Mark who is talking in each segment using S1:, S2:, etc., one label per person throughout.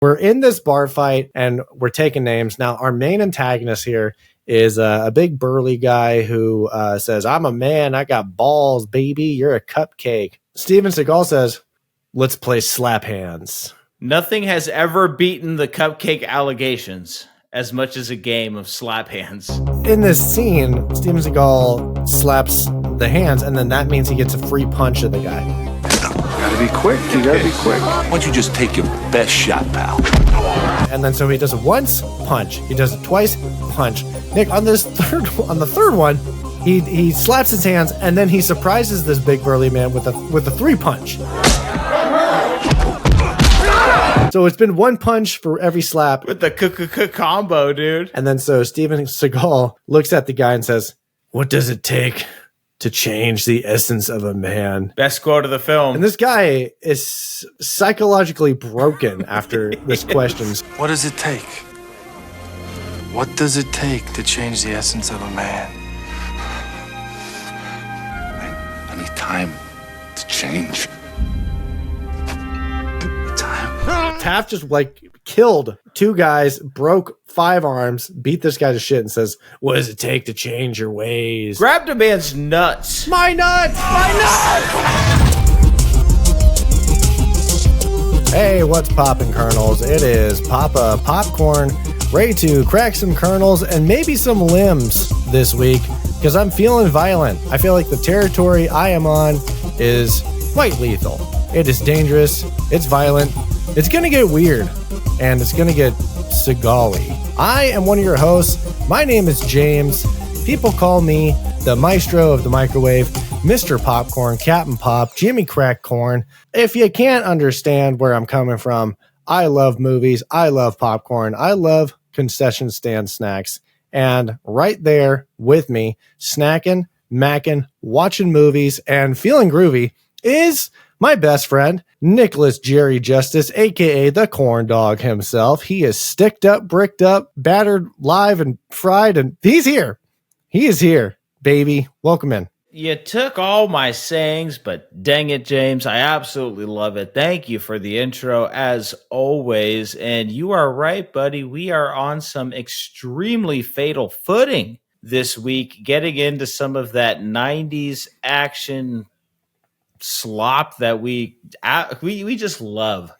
S1: We're in this bar fight and we're taking names. Now, our main antagonist here is a big burly guy who says, I'm a man. I got balls, baby. You're a cupcake. Steven Seagal says, let's play slap hands.
S2: Nothing has ever beaten the cupcake allegations as much as a game of slap hands.
S1: In this scene, Steven Seagal slaps the hands, and then that means he gets a free punch of the guy.
S3: Gotta be quick. You gotta be quick. Why don't you just take your best shot, pal?
S1: And then so he does it once, punch. He does it twice, punch. Nick, on the third one, he slaps his hands, and then he surprises this big burly man with a 3 punch. So it's been 1 punch for every slap.
S2: With the combo, dude.
S1: And then so Steven Seagal looks at the guy and says, what does it take to change the essence of a man?
S2: Best quote of the film.
S1: And this guy is psychologically broken after this question.
S3: What does it take? What does it take to change the essence of a man? I need time to change.
S1: Taft just killed 2 guys, broke 5 arms, beat this guy to shit, and says, what does it take to change your ways?
S2: Grabbed a man's nuts.
S1: My nuts! My nuts! Hey, what's poppin', Colonels? It is Papa Popcorn, ready to crack some kernels and maybe some limbs this week, because I'm feeling violent. I feel like the territory I am on is quite lethal. It is dangerous. It's violent. It's going to get weird, and it's going to get Seagal-y. I am one of your hosts. My name is James. People call me the maestro of the microwave, Mr. Popcorn, Captain Pop, Jimmy Crack Corn. If you can't understand where I'm coming from, I love movies. I love popcorn. I love concession stand snacks. And right there with me, snacking, macking, watching movies, and feeling groovy is my best friend, Nicholas Jerry Justice, a.k.a. the Corn Dog himself. He is sticked up, bricked up, battered, live, and fried, and he's here. He is here, baby. Welcome in.
S2: You took all my sayings, but dang it, James, I absolutely love it. Thank you for the intro, as always. And you are right, buddy. We are on some extremely fatal footing this week, getting into some of that 90s action slop that we just love.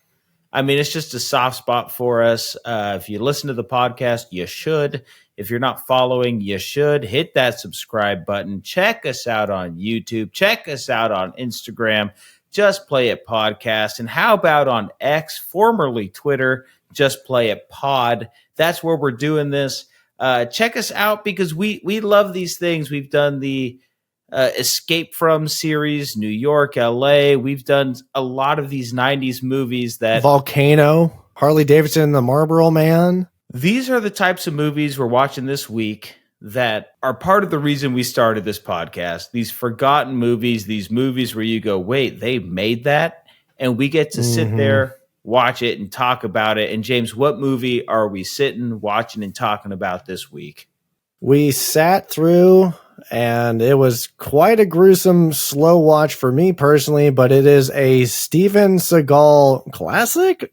S2: I mean, it's just a soft spot for us. If you listen to the podcast, you should. If you're not following, you should. Hit that subscribe button. Check us out on YouTube. Check us out on Instagram. Just Play It Podcast. And how about on X, formerly Twitter, Just Play It Pod. That's where we're doing this. Check us out because we love these things. We've done the Escape From series, New York, LA. We've done a lot of these 90s movies that...
S1: Volcano, Harley Davidson, The Marlboro Man.
S2: These are the types of movies we're watching this week that are part of the reason we started this podcast. These forgotten movies, these movies where you go, wait, they made that? And we get to sit there, watch it, and talk about it. And James, what movie are we sitting, watching, and talking about this week?
S1: We sat through... and it was quite a gruesome, slow watch for me personally, but it is a Steven Seagal classic, ?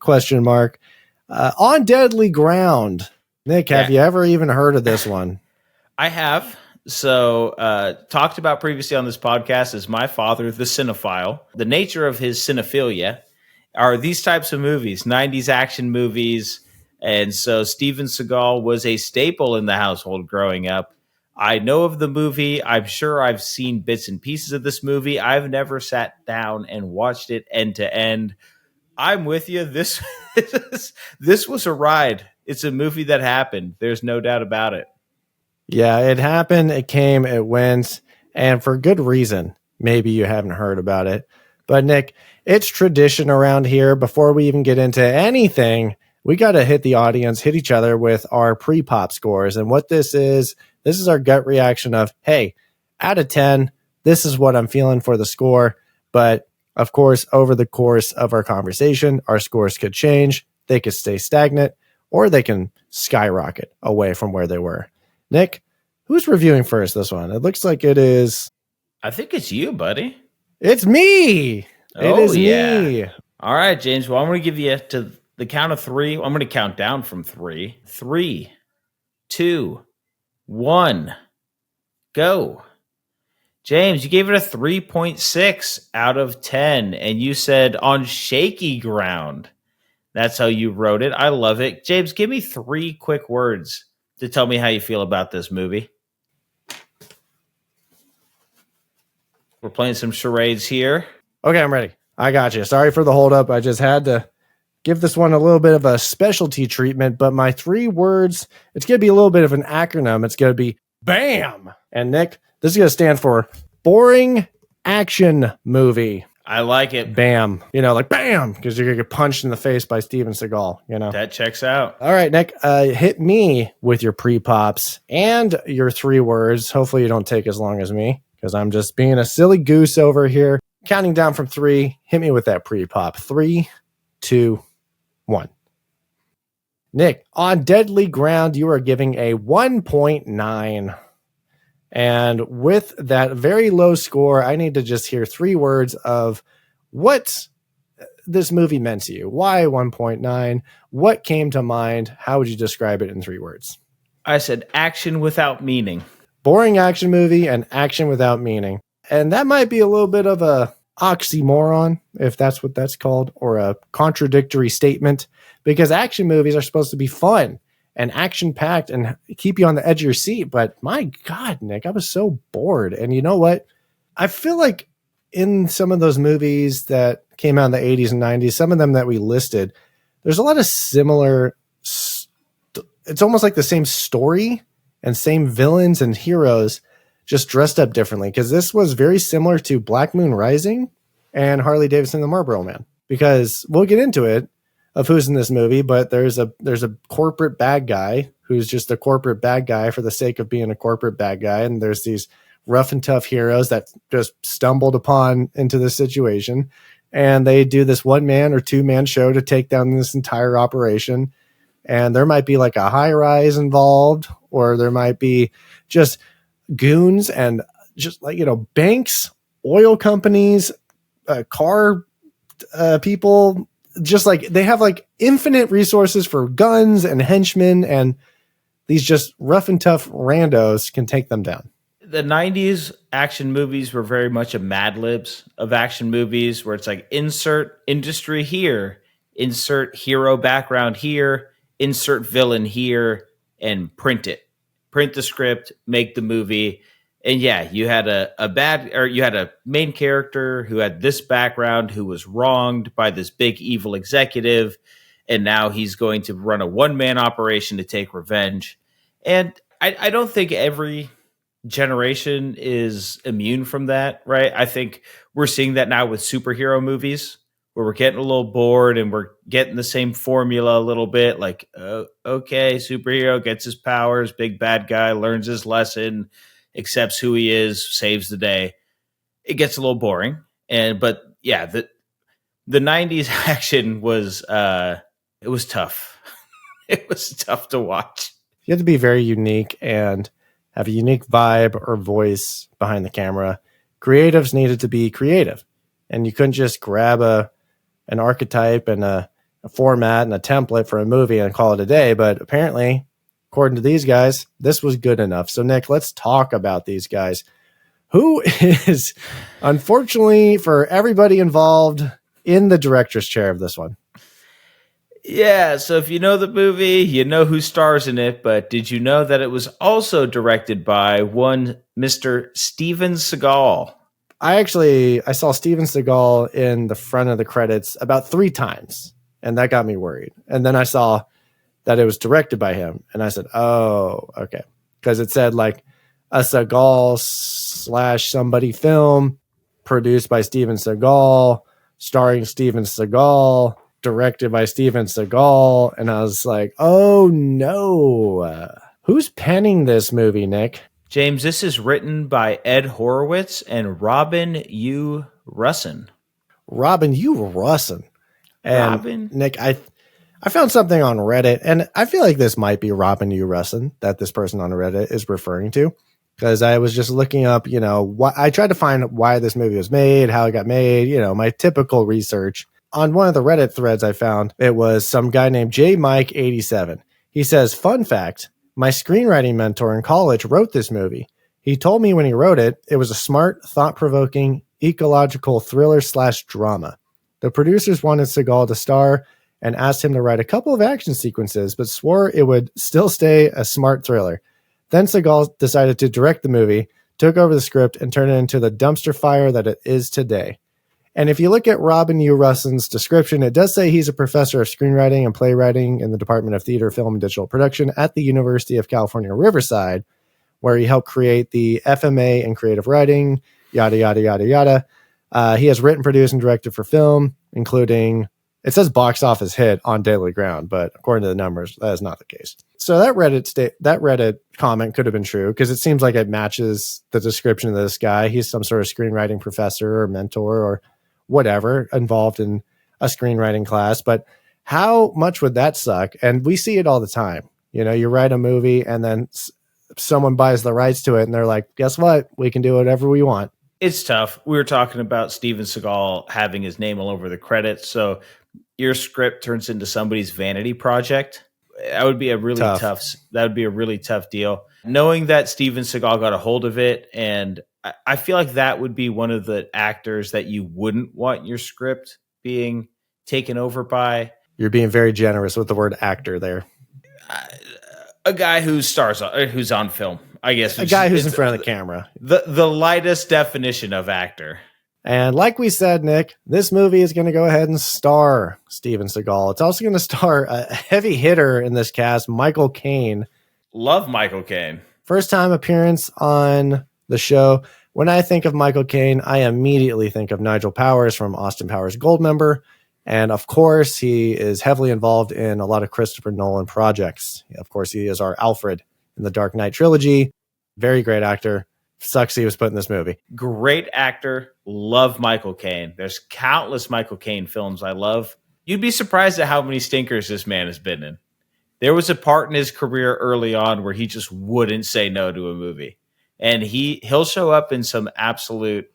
S1: On Deadly Ground. Nick, have you ever even heard of this one?
S2: I have. So, talked about previously on this podcast is my father, the cinephile. The nature of his cinephilia are these types of movies, 90s action movies. And so Steven Seagal was a staple in the household growing up. I know of the movie. I'm sure I've seen bits and pieces of this movie. I've never sat down and watched it end to end. I'm with you. This was a ride. It's a movie that happened. There's no doubt about it.
S1: Yeah, it happened. It came, it went, and for good reason. Maybe you haven't heard about it. But Nick, it's tradition around here. Before we even get into anything, we got to hit the audience, hit each other with our pre-pop scores. And what this is our gut reaction of, hey, out of 10, this is what I'm feeling for the score. But of course, over the course of our conversation, our scores could change. They could stay stagnant, or they can skyrocket away from where they were. Nick, who's reviewing first this one? It looks like it is...
S2: I think it's you, buddy.
S1: It's me! It is me!
S2: All right, James. Well, I'm going to give you the count of three. I'm going to count down from three. 3, 2, 1, go. James, you gave it a 3.6 out of 10, and you said on shaky ground. That's how you wrote it. I love it. James, give me 3 quick words to tell me how you feel about this movie. We're playing some charades here.
S1: Okay, I'm ready. I got you. Sorry for the holdup. I just had to give this one a little bit of a specialty treatment, but my 3 words, it's going to be a little bit of an acronym. It's going to be BAM. And Nick, this is going to stand for boring action movie.
S2: I like it.
S1: BAM. Like BAM, because you're going to get punched in the face by Steven Seagal,
S2: That checks out.
S1: All right, Nick, hit me with your pre-pops and your 3 words. Hopefully you don't take as long as me, because I'm just being a silly goose over here. Counting down from 3, hit me with that pre-pop. 3, 2, 1. Nick, on Deadly Ground, you are giving a 1.9. And with that very low score, I need to just hear 3 words of what this movie meant to you. Why 1.9? What came to mind? How would you describe it in 3 words?
S2: I said action without meaning.
S1: Boring action movie and action without meaning. And that might be a little bit of a oxymoron, if that's what that's called, or a contradictory statement, because action movies are supposed to be fun and action-packed and keep you on the edge of your seat. But my God, Nick, I was so bored. And you know what? I feel like in some of those movies that came out in the 80s and 90s, some of them that we listed, there's a lot of similar, it's almost like the same story and same villains and heroes, just dressed up differently. Because this was very similar to Black Moon Rising and Harley Davidson, the Marlboro Man. Because we'll get into it of who's in this movie, but there's a corporate bad guy who's just a corporate bad guy for the sake of being a corporate bad guy. And there's these rough and tough heroes that just stumbled upon into this situation. And they do this 1-man or 2-man show to take down this entire operation. And there might be like a high rise involved, or there might be just goons and just like, banks, oil companies, car people, just like they have like infinite resources for guns and henchmen, and these just rough and tough randos can take them down.
S2: The 90s action movies were very much a Mad Libs of action movies, where it's like insert industry here, insert hero background here, insert villain here, and print it. Print the script, make the movie. And yeah, you had you had a main character who had this background, who was wronged by this big evil executive, and now he's going to run a 1-man operation to take revenge. And I don't think every generation is immune from that, right? I think we're seeing that now with superhero movies, where we're getting a little bored and we're getting the same formula a little bit. Like, okay, superhero gets his powers, big bad guy learns his lesson, accepts who he is, saves the day. It gets a little boring. But yeah, the 90s action was it was tough. It was tough to watch.
S1: You have to be very unique and have a unique vibe or voice behind the camera. Creatives needed to be creative, and you couldn't just grab an archetype and a format and a template for a movie and call it a day. But apparently, according to these guys, this was good enough. So Nick, let's talk about these guys. Who is, unfortunately for everybody involved, in the director's chair of this one?
S2: Yeah, so if you know the movie, you know who stars in it, but did you know that it was also directed by one Mr. Steven Seagal?
S1: I saw Steven Seagal in the front of the credits about 3 times, and that got me worried. And then I saw that it was directed by him, and I said, oh, okay. Because it said like a Seagal / somebody film produced by Steven Seagal, starring Steven Seagal, directed by Steven Seagal. And I was like, oh no. Who's penning this movie, Nick?
S2: James, this is written by Ed Horowitz and Robin U. Russin.
S1: Robin U. Russin. And
S2: Robin?
S1: Nick, I found something on Reddit, and I feel like this might be Robin U. Russin that this person on Reddit is referring to, because I was just looking up, I tried to find why this movie was made, how it got made, my typical research. On one of the Reddit threads I found, it was some guy named JMike87. He says, fun fact, my screenwriting mentor in college wrote this movie. He told me when he wrote it, it was a smart, thought-provoking, ecological thriller/drama. The producers wanted Seagal to star and asked him to write a couple of action sequences, but swore it would still stay a smart thriller. Then Seagal decided to direct the movie, took over the script, and turned it into the dumpster fire that it is today. And if you look at Robin U. Russin's description, it does say he's a professor of screenwriting and playwriting in the Department of Theater, Film, and Digital Production at the University of California, Riverside, where he helped create the FMA in creative writing, yada, yada, yada, yada. He has written, produced, and directed for film, including, it says box office hit On Daily Ground, but according to the numbers, that is not the case. So that Reddit comment could have been true because it seems like it matches the description of this guy. He's some sort of screenwriting professor or mentor or whatever involved in a screenwriting class. But how much would that suck? And we see it all the time. You know, you write a movie and then someone buys the rights to it and they're like, guess what? We can do whatever we want.
S2: It's tough. We were talking about Steven Seagal having his name all over the credits. So your script turns into somebody's vanity project. That would be a really tough deal. Knowing that Steven Seagal got a hold of it, and I feel like that would be one of the actors that you wouldn't want your script being taken over by.
S1: You're being very generous with the word actor there.
S2: A guy who's on film, I guess.
S1: A guy who's in front of the camera.
S2: The lightest definition of actor.
S1: And like we said, Nick, this movie is going to go ahead and star Steven Seagal. It's also going to star a heavy hitter in this cast, Michael Caine.
S2: Love Michael Caine.
S1: First time appearance on the show. When I think of Michael Caine, I immediately think of Nigel Powers from Austin Powers Goldmember. And of course, he is heavily involved in a lot of Christopher Nolan projects. Of course, he is our Alfred in the Dark Knight trilogy. Very great actor. Sucks he was put in this movie.
S2: Great actor. Love Michael Caine. There's countless Michael Caine films I love. You'd be surprised at how many stinkers this man has been in. There was a part in his career early on where he just wouldn't say no to a movie. And he'll show up in some absolute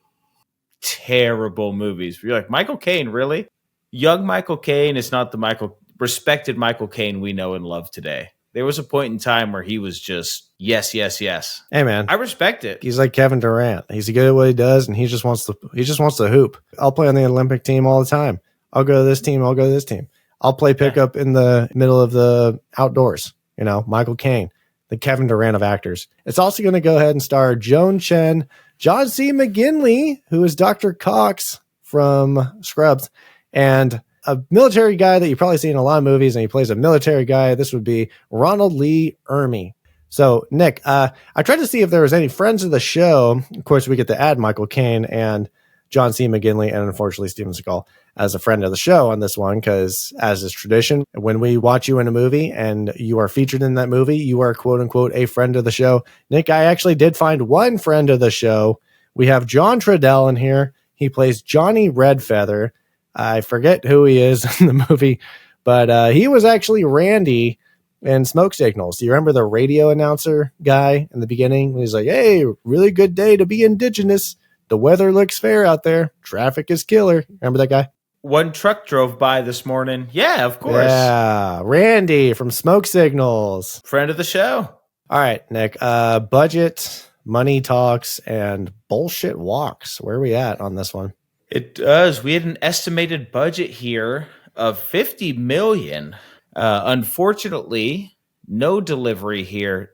S2: terrible movies. You're like, Michael Caine, really? Young Michael Caine is not the respected Michael Caine we know and love today. There was a point in time where he was just yes, yes, yes.
S1: Hey man,
S2: I respect it.
S1: He's like Kevin Durant. He's good at what he does, and he just wants to hoop. I'll play on the Olympic team all the time. I'll go to this team. I'll go to this team. I'll play pickup in the middle of the outdoors. You know, Michael Caine, the Kevin Durant of actors. It's also going to go ahead and star Joan Chen, John C. McGinley, who is Dr. Cox from Scrubs, and a military guy that you probably see in a lot of movies, and he plays a military guy. This would be Ronald Lee Ermey. So, Nick, I tried to see if there was any friends of the show. Of course, we get to add Michael Caine and John C. McGinley, and unfortunately Steven Seagal as a friend of the show on this one, because as is tradition, when we watch you in a movie and you are featured in that movie, you are quote unquote a friend of the show. Nick, I actually did find one friend of the show. We have John Treadell in here. He plays Johnny Redfeather. I forget who he is in the movie, but he was actually Randy in Smoke Signals. Do you remember the radio announcer guy in the beginning? He's like, hey, really good day to be indigenous. The weather looks fair out there. Traffic is killer. Remember that guy?
S2: One truck drove by this morning. Yeah, of course.
S1: Yeah, Randy from Smoke Signals.
S2: Friend of the show.
S1: All right, Nick. Budget, money talks, and bullshit walks. Where are we at on this one?
S2: It does. We had an estimated budget here of $50 million. Unfortunately, no delivery here.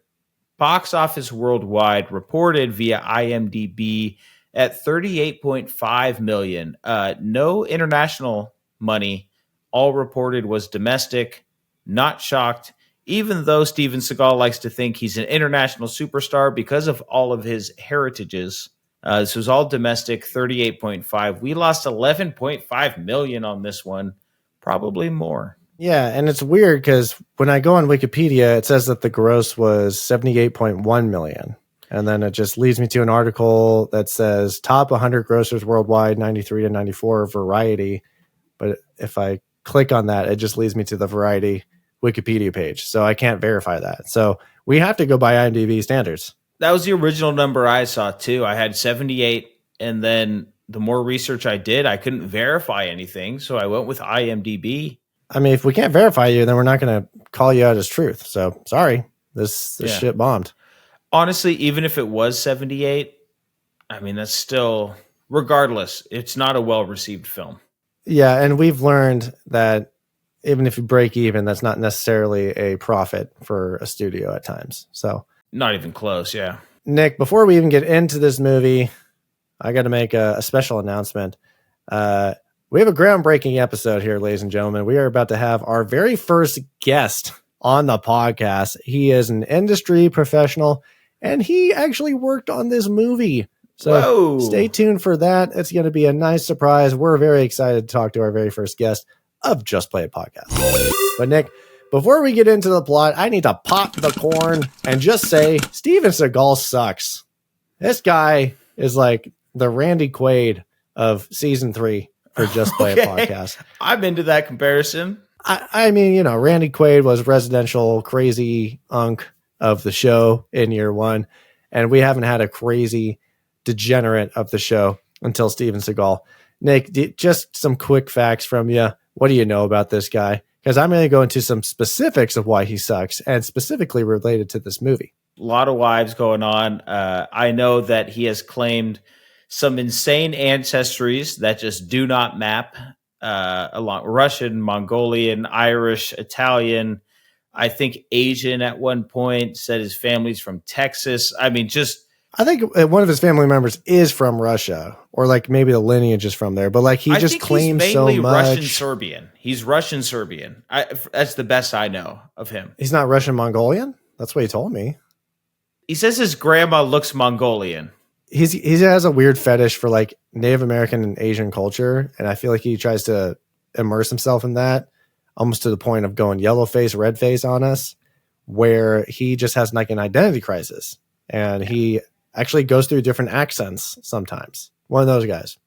S2: Box office worldwide reported via IMDb at $38.5 million. No international money. All reported was domestic. Not shocked. Even though Steven Seagal likes to think he's an international superstar because of all of his heritages. This was all domestic, 38.5. We lost 11.5 million on this one, probably more.
S1: Yeah, and it's weird because when I go on Wikipedia, it says that the gross was 78.1 million. And then it just leads me to an article that says top 100 grossers worldwide, 93 to 94, Variety. But if I click on that, it just leads me to the Variety Wikipedia page. So I can't verify that. So we have to go by IMDb standards.
S2: That was the original number I saw, too. I had 78, and then the more research I did, I couldn't verify anything. So I went with IMDb.
S1: I mean, if we can't verify you, then we're not going to call you out as truth. So sorry, this shit bombed.
S2: Honestly, even if it was 78, I mean, that's still, regardless, it's not a well-received film.
S1: Yeah, and we've learned that even if you break even, that's not necessarily a profit for a studio at times. So
S2: not even close, yeah.
S1: Nick, before we even get into this movie, I got to make a special announcement. We have a groundbreaking episode here, ladies and gentlemen. We are about to have our very first guest on the podcast. He is an industry professional, and he actually worked on this movie. So Stay tuned for that. It's going to be a nice surprise. We're very excited to talk to our very first guest of Just Play It Podcast. But Nick, before we get into the plot, I need to pop the corn and just say Steven Seagal sucks. This guy is like the Randy Quaid of season 3 for Just Play It Podcast.
S2: I'm into that comparison.
S1: I mean, you know, Randy Quaid was residential crazy unk of the show in year 1, and we haven't had a crazy degenerate of the show until Steven Seagal. Nick, just some quick facts from you. What do you know about this guy? Because I'm going to go into some specifics of why he sucks, and specifically related to this movie.
S2: A lot of wives going on. I know that he has claimed some insane ancestries that just do not map, along Russian, Mongolian, Irish, Italian, I think Asian at one point, said his family's from Texas. I mean, I
S1: think one of his family members is from Russia, or like maybe the lineage is from there, but like he just claims so much.
S2: Russian-Serbian. He's Russian-Serbian. That's the best I know of him.
S1: He's not Russian-Mongolian? That's what he told me.
S2: He says his grandma looks Mongolian.
S1: He has a weird fetish for like Native American and Asian culture, and I feel like he tries to immerse himself in that almost to the point of going yellow face, red face on us, where he just has like an identity crisis, and he actually goes through different accents sometimes. One of those guys.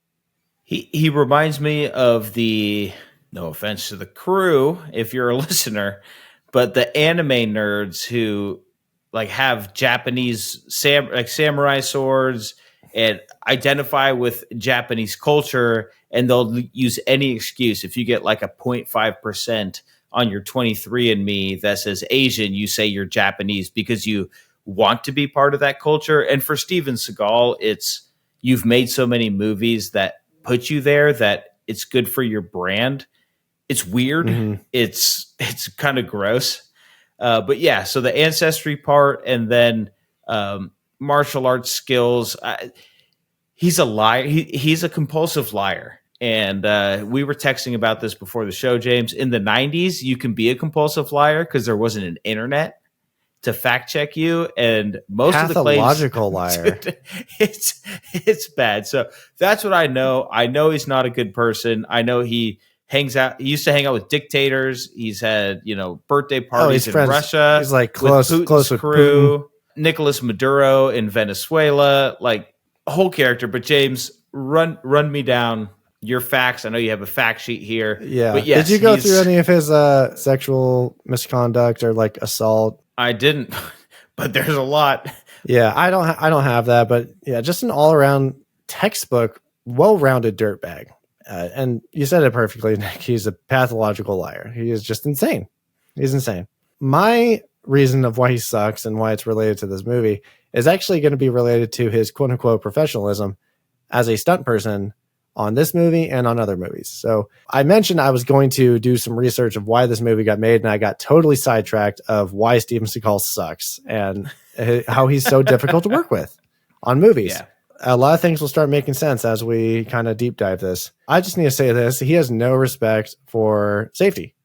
S2: He reminds me of the, no offense to the crew if you're a listener, but the anime nerds who like have Japanese samurai swords and identify with Japanese culture, and they'll use any excuse. If you get like a 0.5% on your 23andMe that says Asian, you say you're Japanese because you want to be part of that culture. And for Steven Seagal, it's you've made so many movies that put you there that it's good for your brand. It's weird. Mm-hmm. It's kind of gross. But yeah, so the ancestry part, and then martial arts skills. He's a liar. He's a compulsive liar. And we were texting about this before the show, James. In the 90s, you can be a compulsive liar because there wasn't an internet to fact check you. And most of the claims,
S1: pathological liar.
S2: Dude, it's bad. So that's what I know. I know he's not a good person. I know he hangs out. He used to hang out with dictators. He's had, birthday parties in Russia.
S1: He's like close with
S2: crew.
S1: Putin.
S2: Nicolas Maduro in Venezuela, like a whole character. But James, run me down your facts. I know you have a fact sheet here.
S1: Yeah.
S2: But yes,
S1: did you go through any of his sexual misconduct or like assault?
S2: I didn't, but there's a lot.
S1: Yeah, I don't have that, but yeah, just an all around textbook, well-rounded dirtbag. And you said it perfectly, Nick. He's a pathological liar. He is just insane. He's insane. My reason of why he sucks and why it's related to this movie is actually going to be related to his quote unquote professionalism as a stunt person on this movie and on other movies. So I mentioned I was going to do some research of why this movie got made, and I got totally sidetracked of why Steven Seagal sucks and how he's so difficult to work with on movies.
S2: Yeah.
S1: A lot of things will start making sense as we kind of deep dive this. I just need to say this. He has no respect for safety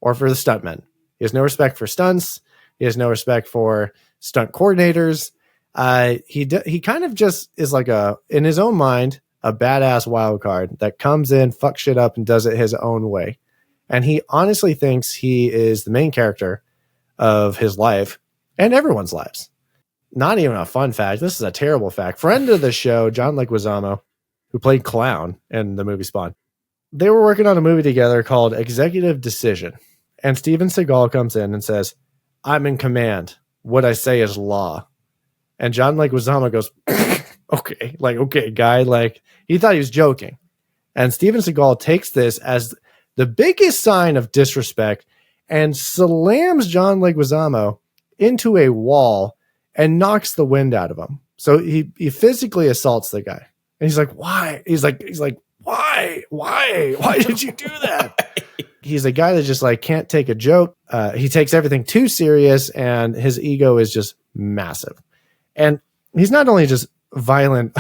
S1: or for the stuntmen. He has no respect for stunts. He has no respect for stunt coordinators. He kind of just is like in his own mind, a badass wild card that comes in, fucks shit up, and does it his own way. And he honestly thinks he is the main character of his life and everyone's lives. Not even a fun fact. This is a terrible fact. Friend of the show, John Leguizamo, who played Clown in the movie Spawn, they were working on a movie together called Executive Decision. And Steven Seagal comes in and says, "I'm in command. What I say is law." And John Leguizamo goes, okay, guy. Like, he thought he was joking. And Steven Seagal takes this as the biggest sign of disrespect and slams John Leguizamo into a wall and knocks the wind out of him. So he physically assaults the guy. And he's like, why? He's like, why? Why did you do that? He's a guy that just like can't take a joke. He takes everything too serious, and his ego is just massive. And he's not only just violent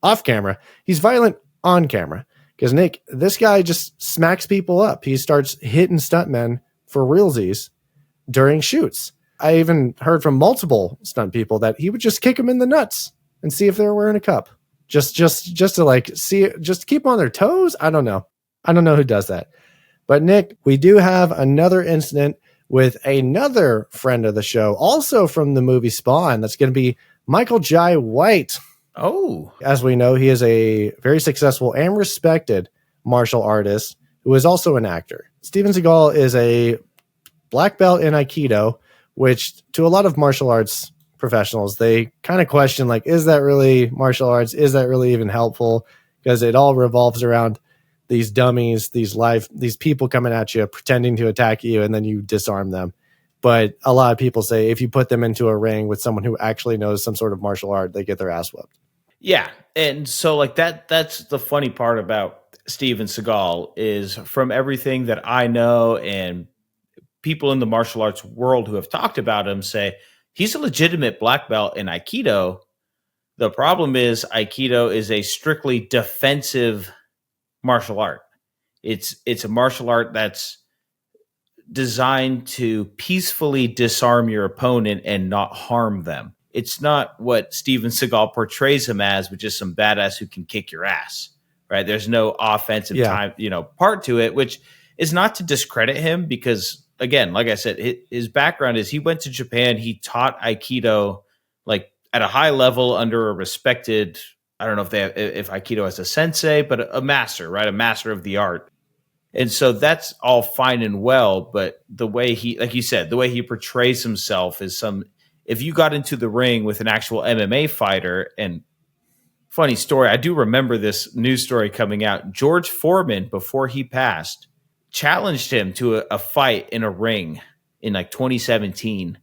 S1: off camera, he's violent on camera. Because Nick, this guy just smacks people up. He starts hitting stuntmen for realsies during shoots. I even heard from multiple stunt people that he would just kick them in the nuts and see if they were wearing a cup. Just to like see, just keep on their toes. I don't know who does that. But Nick, we do have another incident with another friend of the show, also from the movie Spawn. That's going to be Michael Jai White.
S2: Oh,
S1: as we know, he is a very successful and respected martial artist who is also an actor. Steven Seagal is a black belt in Aikido, which to a lot of martial arts professionals, they kind of question, like, is that really martial arts? Is that really even helpful? Because it all revolves around these dummies, these people coming at you, pretending to attack you, and then you disarm them. But a lot of people say if you put them into a ring with someone who actually knows some sort of martial art, they get their ass whooped.
S2: Yeah. And so like that's the funny part about Steven Seagal is, from everything that I know and people in the martial arts world who have talked about him say he's a legitimate black belt in Aikido. The problem is Aikido is a strictly defensive martial art. It's a martial art that's designed to peacefully disarm your opponent and not harm them. It's not what Steven Seagal portrays him as, which is some badass who can kick your ass, right? There's no offensive part to it, which is not to discredit him because, again, like I said, his background is he went to Japan. He taught Aikido like at a high level under a respected, I don't know if Aikido has a sensei, but a master, right? A master of the art. And so that's all fine and well. But the way he, like you said, the way he portrays himself is if you got into the ring with an actual MMA fighter, and funny story, I do remember this news story coming out. George Foreman, before he passed, challenged him to a fight in a ring in like 2017.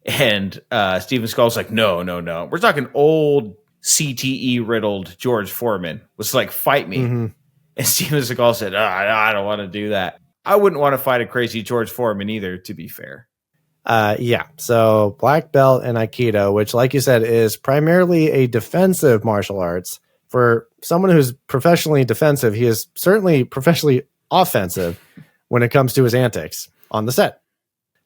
S2: And Steven Seagal was like, no. We're talking old CTE riddled George Foreman was like, fight me. Mm-hmm. And Steven Seagal said, I don't want to do that. I wouldn't want to fight a crazy George Foreman either, to be fair.
S1: So black belt in Aikido, which, like you said, is primarily a defensive martial arts. For someone who's professionally defensive, he is certainly professionally offensive when it comes to his antics on the set.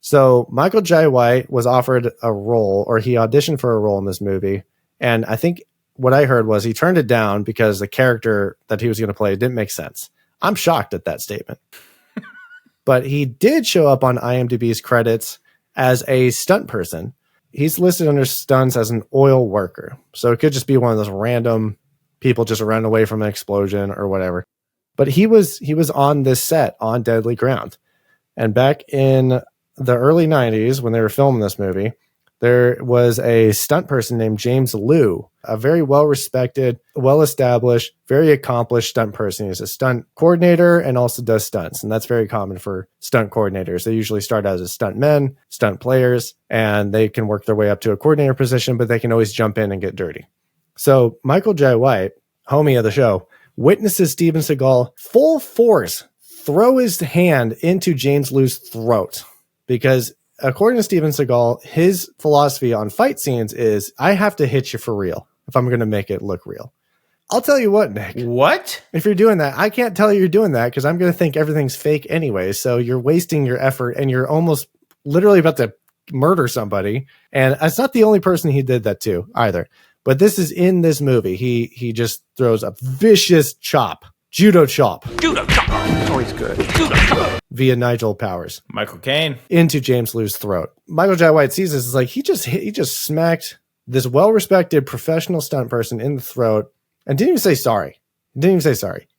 S1: So Michael Jai White was offered a role, or he auditioned for a role in this movie. And I think what I heard was he turned it down because the character that he was going to play didn't make sense. I'm shocked at that statement. But he did show up on IMDb's credits as a stunt person. He's listed under stunts as an oil worker. So it could just be one of those random people just running away from an explosion or whatever. But he was on this set on Deadly Ground. And back in the early 90s, when they were filming this movie, there was a stunt person named James Liu, a very well-respected, well-established, very accomplished stunt person. He's a stunt coordinator and also does stunts. And that's very common for stunt coordinators. They usually start out as stunt men, stunt players, and they can work their way up to a coordinator position, but they can always jump in and get dirty. So Michael Jai White, homie of the show, witnesses Steven Seagal full force throw his hand into James Liu's throat because, according to Steven Seagal, his philosophy on fight scenes is, I have to hit you for real if I'm going to make it look real. I'll tell you what, Nick.
S2: What?
S1: If you're doing that, I can't tell you you're doing that because I'm going to think everything's fake anyway. So you're wasting your effort and you're almost literally about to murder somebody. And it's not the only person he did that to either. But this is in this movie. He just throws a vicious chop. Judo chop.
S4: Judo chop. Always good. Judo chop.
S1: Via Nigel Powers.
S2: Michael Caine.
S1: Into James Liu's throat. Michael Jai White sees this. It's like he just smacked this well-respected professional stunt person in the throat and didn't even say sorry.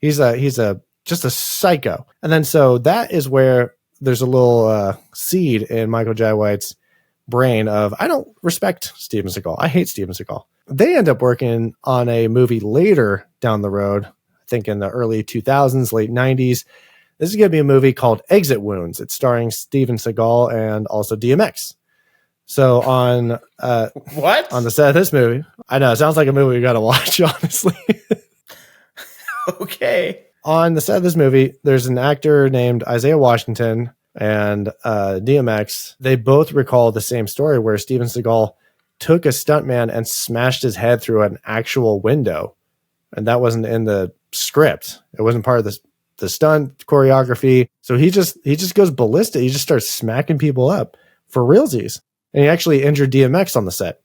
S1: He's just a psycho. And then so that is where there's a little seed in Michael Jai White's brain of, I don't respect Steven Seagal. I hate Steven Seagal. They end up working on a movie later down the road, I think in the early 2000s, late 90s. This is going to be a movie called Exit Wounds. It's starring Steven Seagal and also DMX. So on
S2: what?
S1: On the set of this movie, I know it sounds like a movie we got to watch, honestly.
S2: Okay.
S1: On the set of this movie, there's an actor named Isaiah Washington and DMX. They both recall the same story where Steven Seagal took a stuntman and smashed his head through an actual window. And that wasn't in the script. It wasn't part of the stunt choreography. So he just goes ballistic. He just starts smacking people up for realsies. And he actually injured DMX on the set.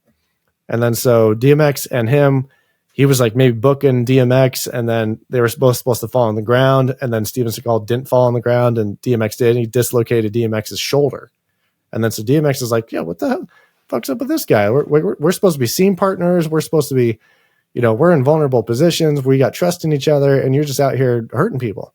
S1: And then so DMX and him, he was like maybe booking DMX, and then they were both supposed to fall on the ground. And then Steven Seagal didn't fall on the ground and DMX did. And he dislocated DMX's shoulder. And then so DMX is like, yeah, what the hell fuck's up with this guy? We're supposed to be scene partners. We're supposed to be, we're in vulnerable positions. We got trust in each other, and you're just out here hurting people.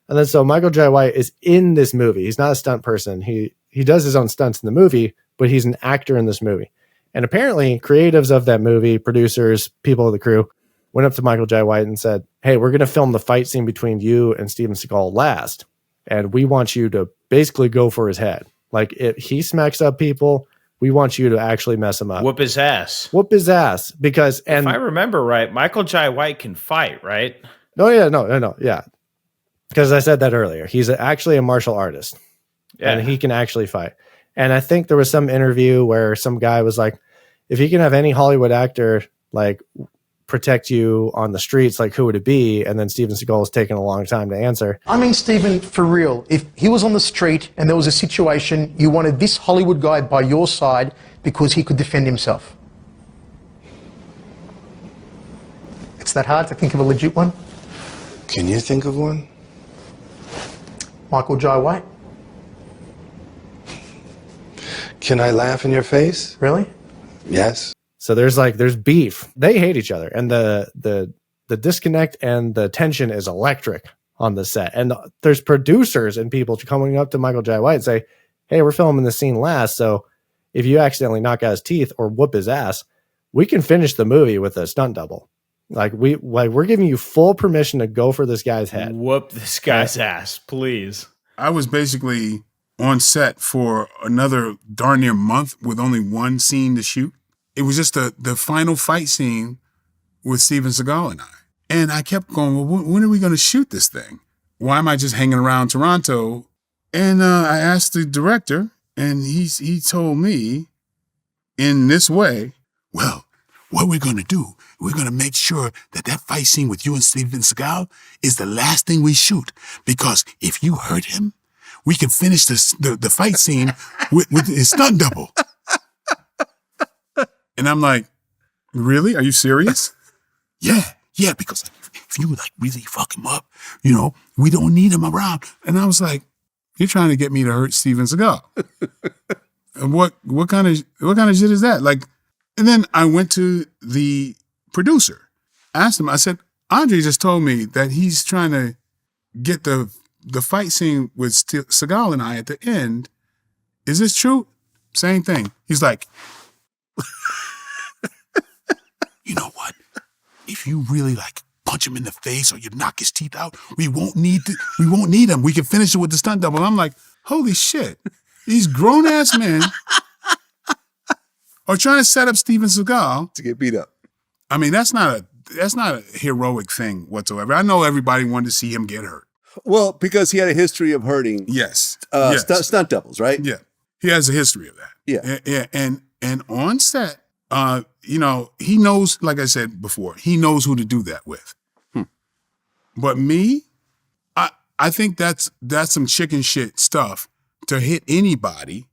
S1: And then so Michael Jai White is in this movie. He's not a stunt person. He does his own stunts in the movie, but he's an actor in this movie. And apparently creatives of that movie, producers, people of the crew, went up to Michael Jai White and said, hey, we're going to film the fight scene between you and Steven Seagal last. And we want you to basically go for his head. Like if he smacks up people, we want you to actually mess him up.
S2: Whoop his ass.
S1: Whoop his ass. Because, and
S2: if I remember right, Michael Jai White can fight, right?
S1: No. Yeah. Because I said that earlier. He's actually a martial artist. Yeah. And he can actually fight. And I think there was some interview where some guy was like, if you can have any Hollywood actor like protect you on the streets, like who would it be? And then Steven Seagal was taking a long time to answer.
S5: I mean, Steven, for real, if he was on the street and there was a situation, you wanted this Hollywood guy by your side because he could defend himself. It's that hard to think of a legit one?
S3: Can you think of one?
S5: Michael Jai White.
S3: Can I laugh in your face?
S5: Really?
S3: Yes.
S1: So there's beef. They hate each other, and the disconnect and the tension is electric on the set. And there's producers and people coming up to Michael Jai White and say, hey, we're filming the scene last, so if you accidentally knock out his teeth or whoop his ass, we can finish the movie with a stunt double. We're giving you full permission to go for this guy's head.
S2: Whoop this guy's ass, please.
S6: I was basically on set for another darn near month with only one scene to shoot. It was just the final fight scene with Steven Seagal and I. And I kept going, well, when are we going to shoot this thing? Why am I just hanging around Toronto? And I asked the director, and he told me in this way, well, what we're going to do, we're going to make sure that fight scene with you and Steven Seagal is the last thing we shoot. Because if you hurt him, we can finish the fight scene with his stunt double. And I'm like, really? Are you serious? Yeah, because if you like really fuck him up, we don't need him around. And I was like, you're trying to get me to hurt Steven Seagal. And what kind of shit is that? Like, and then I went to the producer, asked him, I said, Andre just told me that he's trying to get the fight scene with Seagal and I at the end. Is this true? Same thing. He's like, you know what? If you really like punch him in the face or you knock his teeth out, we won't need him. We can finish it with the stunt double. I'm like, holy shit. These grown ass men are trying to set up Steven Seagal
S7: to get beat up.
S6: I mean, that's not a heroic thing whatsoever. I know everybody wanted to see him get hurt.
S7: Well, because he had a history of hurting
S6: yes.
S7: Stunt doubles, right?
S6: Yeah. He has a history of that.
S7: Yeah.
S6: And on set, he knows, like I said before, he knows who to do that with. But me, I think that's some chicken shit stuff to hit anybody,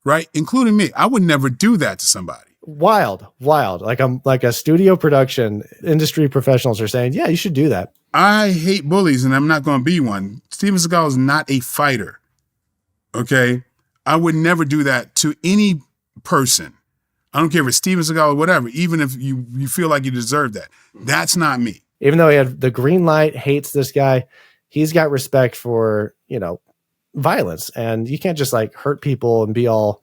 S6: right? Including me. I would never do that to somebody.
S1: Wild. Like a studio production, industry professionals are saying, yeah, you should do that.
S6: I hate bullies, and I'm not going to be one. Steven Seagal is not a fighter, okay? I would never do that to any person. I don't care if it's Steven Seagal or whatever, even if you feel like you deserve that. That's not me.
S1: Even though he had the green light, hates this guy, he's got respect for, violence. And you can't just like hurt people and be all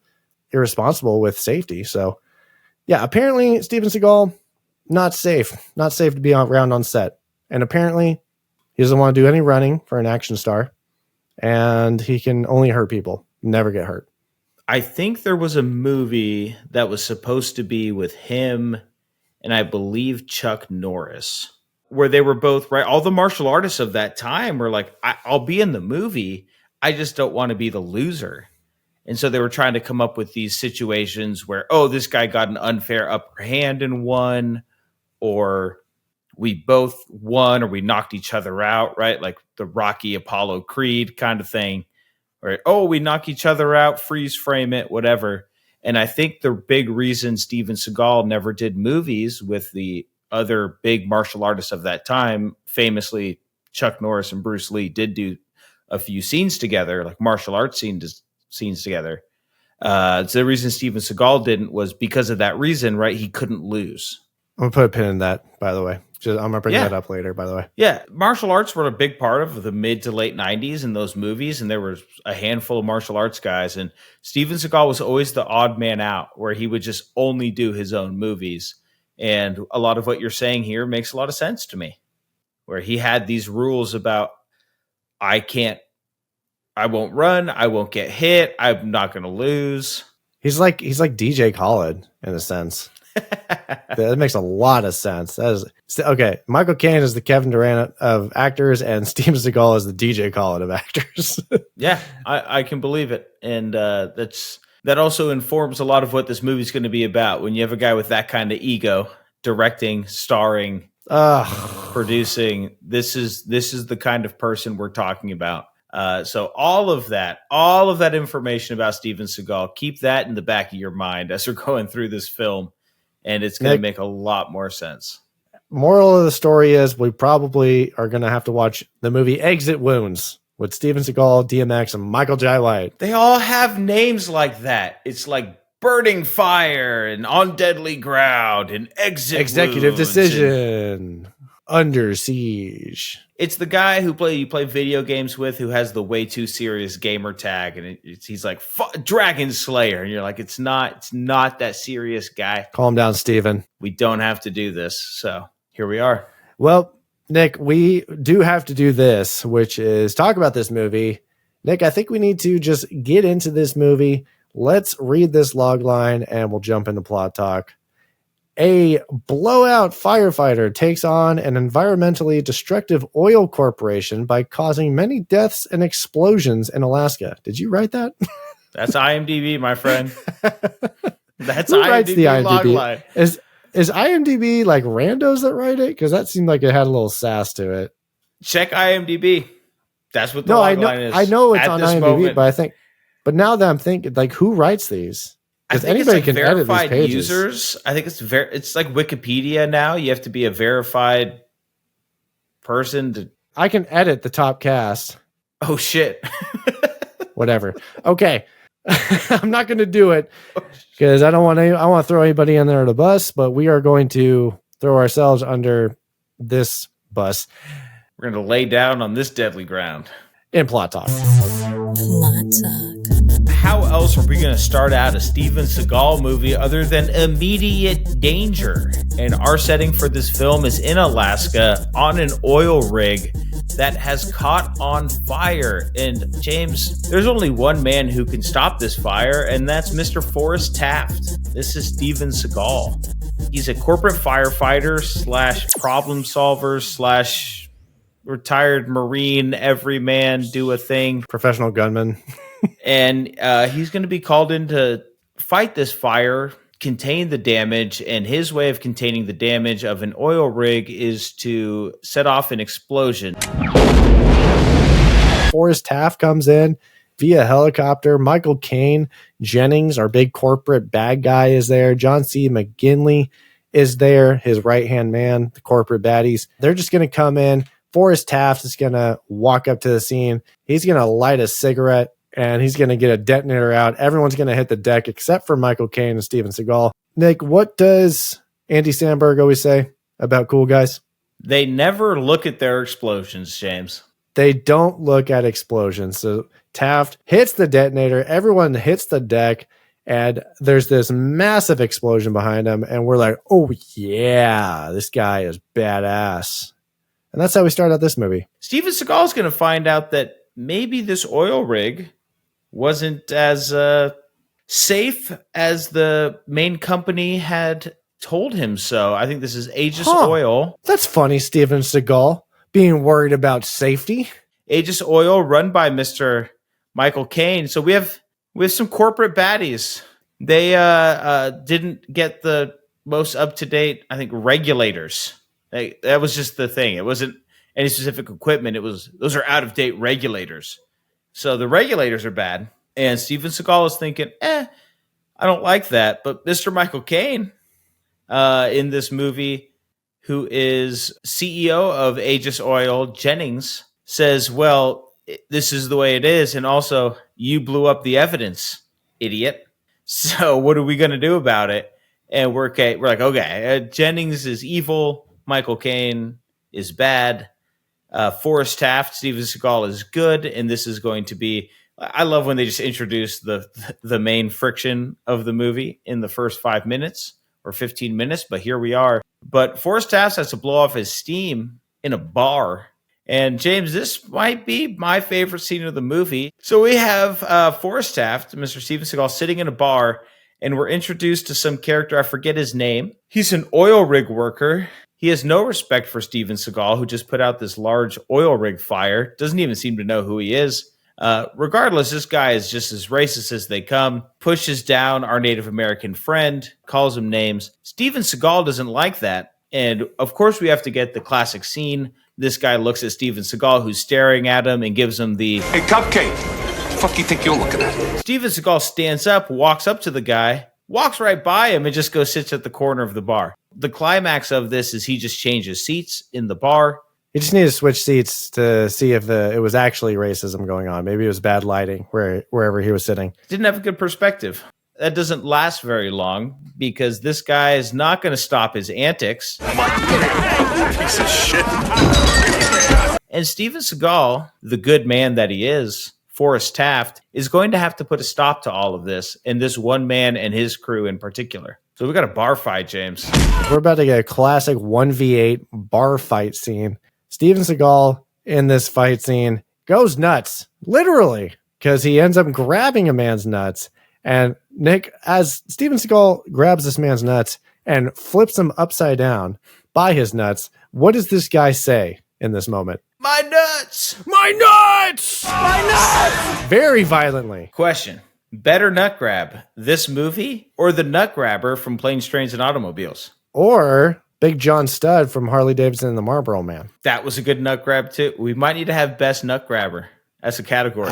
S1: irresponsible with safety. So yeah, apparently Steven Seagal, not safe to be around on set. And apparently he doesn't want to do any running for an action star, and he can only hurt people, never get hurt.
S2: I think there was a movie that was supposed to be with him and I believe Chuck Norris, where they were both, right? All the martial artists of that time were like, I'll be in the movie. I just don't want to be the loser. And so they were trying to come up with these situations where, oh, this guy got an unfair upper hand and won, or we both won, or we knocked each other out, right? Like the Rocky Apollo Creed kind of thing. Right? Oh, we knock each other out, freeze frame it, whatever. And I think the big reason Steven Seagal never did movies with the other big martial artists of that time, famously Chuck Norris and Bruce Lee did do a few scenes together, like martial arts scenes together. So the reason Steven Seagal didn't was because of that reason, right? He couldn't lose.
S1: I'm going to put a pin in that, by the way. I'm going to bring that up later, by the way.
S2: Yeah, martial arts were a big part of the mid to late 90s in those movies, and there was a handful of martial arts guys, and Steven Seagal was always the odd man out, where he would just only do his own movies. And a lot of what you're saying here makes a lot of sense to me, where he had these rules about, I won't run, I won't get hit, I'm not going to lose.
S1: He's like DJ Khaled in a sense. That makes a lot of sense. That is okay. Michael Caine is the Kevin Durant of actors, and Steven Seagal is the DJ Khaled of actors.
S2: Yeah, I can believe it, and that also informs a lot of what this movie's going to be about. When you have a guy with that kind of ego, directing, starring, producing, this is the kind of person we're talking about. So all of that information about Steven Seagal, keep that in the back of your mind as we're going through this film. And it's going to make a lot more sense.
S1: Moral of the story is we probably are going to have to watch the movie Exit Wounds with Steven Seagal, DMX, and Michael Jai White.
S2: They all have names like that. It's like Burning Fire and On Deadly Ground and
S1: Executive Decision. Under Siege.
S2: It's the guy who you play video games with who has the way too serious gamer tag, and he's like Dragon Slayer, and you're like, it's not that serious, guy.
S1: Calm down, Steven.
S2: We don't have to do this, so here we are.
S1: Well, Nick, we do have to do this, which is talk about this movie. Nick, I think we need to just get into this movie. Let's read this log line, and we'll jump into plot talk. A blowout firefighter takes on an environmentally destructive oil corporation by causing many deaths and explosions in Alaska. Did you write that?
S2: That's IMDb, my friend. That's
S1: Who writes the
S2: log
S1: IMDb?
S2: line.
S1: Is IMDb like randos that write it? Because that seemed like it had a little sass to it.
S2: Check IMDb. That's what the log line is.
S1: I know it's on IMDb,
S2: moment.
S1: but now that I'm thinking, like, who writes these?
S2: I think anybody can edit these pages. Users. I think it's like Wikipedia now. You have to be a verified person to.
S1: I can edit the top cast.
S2: Oh shit!
S1: Whatever. Okay, I'm not going to do it because I don't want I want to throw anybody in there at a bus. But we are going to throw ourselves under this bus.
S2: We're going to lay down on this deadly ground
S1: in plot talk.
S8: Plot talk.
S2: How else are we going to start out a Steven Seagal movie other than immediate danger? And our setting for this film is in Alaska on an oil rig that has caught on fire. And James, there's only one man who can stop this fire, and that's Mr. Forrest Taft. This is Steven Seagal. He's a corporate firefighter / problem solver / retired Marine, every man do a thing.
S1: Professional gunman.
S2: And he's going to be called in to fight this fire, contain the damage, and his way of containing the damage of an oil rig is to set off an explosion.
S1: Forrest Taft comes in via helicopter. Michael Caine Jennings, our big corporate bad guy, is there. John C. McGinley is there, his right-hand man, the corporate baddies. They're just going to come in. Forrest Taft is going to walk up to the scene. He's going to light a cigarette, and he's going to get a detonator out. Everyone's going to hit the deck except for Michael Caine and Steven Seagal. Nick, what does Andy Samberg always say about cool guys?
S2: They never look at their explosions, James.
S1: They don't look at explosions. So Taft hits the detonator. Everyone hits the deck, And there's this massive explosion behind him. And we're like, oh, yeah, this guy is badass. And that's how we start out this movie.
S2: Steven Seagal is going to find out that maybe this oil rig wasn't as safe as the main company had told him so. I think this is Aegis Oil.
S1: That's funny, Steven Seagal, being worried about safety.
S2: Aegis Oil, run by Mr. Michael Caine. So we have some corporate baddies. They didn't get the most up-to-date, I think, regulators. That was just the thing. It wasn't any specific equipment. Those are out-of-date regulators. So the regulators are bad. And Steven Seagal is thinking, I don't like that. But Mr. Michael Caine in this movie, who is CEO of Aegis Oil, Jennings, says, well, this is the way it is. And also, you blew up the evidence, idiot. So what are we going to do about it? And we're like, okay, Jennings is evil. Michael Caine is bad. Forrest Taft, Steven Seagal is good. And this is going to be, I love when they just introduce the main friction of the movie in the first 5 minutes or 15 minutes. But here we are. But Forrest Taft has to blow off his steam in a bar. And James, this might be my favorite scene of the movie. So we have Forrest Taft, Mr. Steven Seagal, sitting in a bar, and we're introduced to some character. I forget his name. He's an oil rig worker. He has no respect for Steven Seagal, who just put out this large oil rig fire. Doesn't even seem to know who he is. Regardless, this guy is just as racist as they come. Pushes down our Native American friend, calls him names. Steven Seagal doesn't like that. And of course, we have to get the classic scene. This guy looks at Steven Seagal, who's staring at him, and gives him the,
S9: "Hey, cupcake, what the fuck you think you're looking at?"
S2: Steven Seagal stands up, walks up to the guy, walks right by him, and just goes sits at the corner of the bar. The climax of this is he just changes seats in the bar.
S1: He just needed to switch seats to see if it was actually racism going on. Maybe it was bad lighting wherever he was sitting.
S2: Didn't have a good perspective. That doesn't last very long because this guy is not going to stop his antics.
S9: Piece of shit.
S2: And Steven Seagal, the good man that he is, Forrest Taft, is going to have to put a stop to all of this, and this one man and his crew in particular. So we got a bar fight, James.
S1: We're about to get a classic 1v8 bar fight scene. Steven Seagal in this fight scene goes nuts, literally, because he ends up grabbing a man's nuts. And Nick, as Steven Seagal grabs this man's nuts and flips him upside down by his nuts, what does this guy say in this moment?
S2: My nuts!
S1: My nuts! My nuts! Very violently.
S2: Question. Better nut grab, this movie or the nut grabber from Planes, Trains, and Automobiles?
S1: Or Big John Studd from Harley Davidson and the Marlboro Man.
S2: That was a good nut grab, too. We might need to have best nut grabber as a category.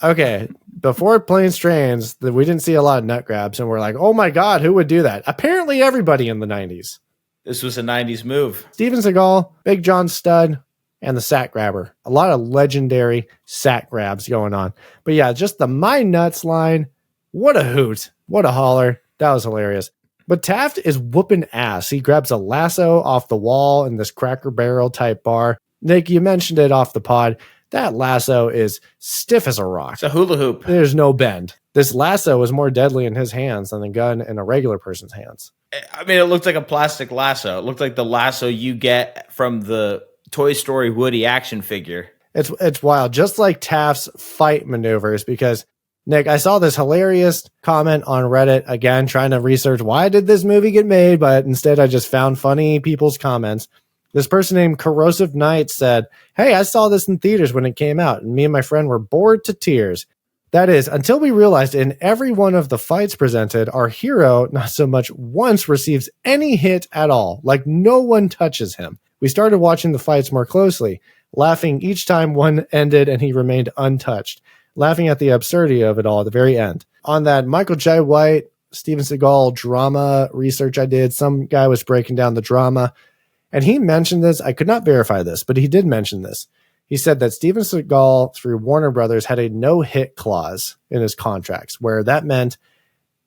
S1: Okay, before Planes, Trains, we didn't see a lot of nut grabs, and we're like, oh my God, who would do that? Apparently everybody in the 90s.
S2: This was a 90s move.
S1: Steven Seagal, Big John Studd, and the sack grabber. A lot of legendary sack grabs going on. But yeah, just the my nuts line. What a hoot. What a holler. That was hilarious. But Taft is whooping ass. He grabs a lasso off the wall in this Cracker Barrel type bar. Nick, you mentioned it off the pod. That lasso is stiff as a rock.
S2: It's a hula hoop.
S1: There's no bend. This lasso is more deadly in his hands than the gun in a regular person's hands.
S2: I mean, it looked like a plastic lasso. It looked like the lasso you get from the Toy Story Woody action figure.
S1: It's wild. Just like Taft's fight maneuvers, because Nick, I saw this hilarious comment on Reddit, again, trying to research why did this movie get made, but instead I just found funny people's comments. This person named Corrosive Knight said, hey, I saw this in theaters when it came out, and me and my friend were bored to tears. That is, until we realized in every one of the fights presented, our hero not so much once receives any hit at all, like no one touches him. We started watching the fights more closely, laughing each time one ended and he remained untouched, laughing at the absurdity of it all at the very end. On that Michael J. White, Steven Seagal drama research I did, some guy was breaking down the drama, and he mentioned this. I could not verify this, but he did mention this. He said that Steven Seagal, through Warner Brothers, had a no-hit clause in his contracts, where that meant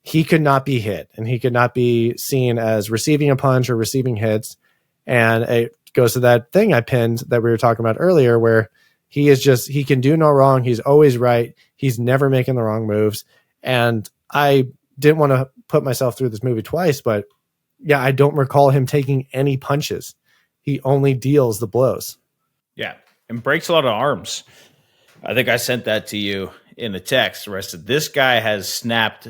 S1: he could not be hit, and he could not be seen as receiving a punch or receiving hits. And it goes to that thing I pinned that we were talking about earlier, where he can do no wrong. He's always right. He's never making the wrong moves. And I didn't want to put myself through this movie twice, but yeah, I don't recall him taking any punches. He only deals the blows.
S2: Yeah, and breaks a lot of arms. I think I sent that to you in a text. The rest of this guy has snapped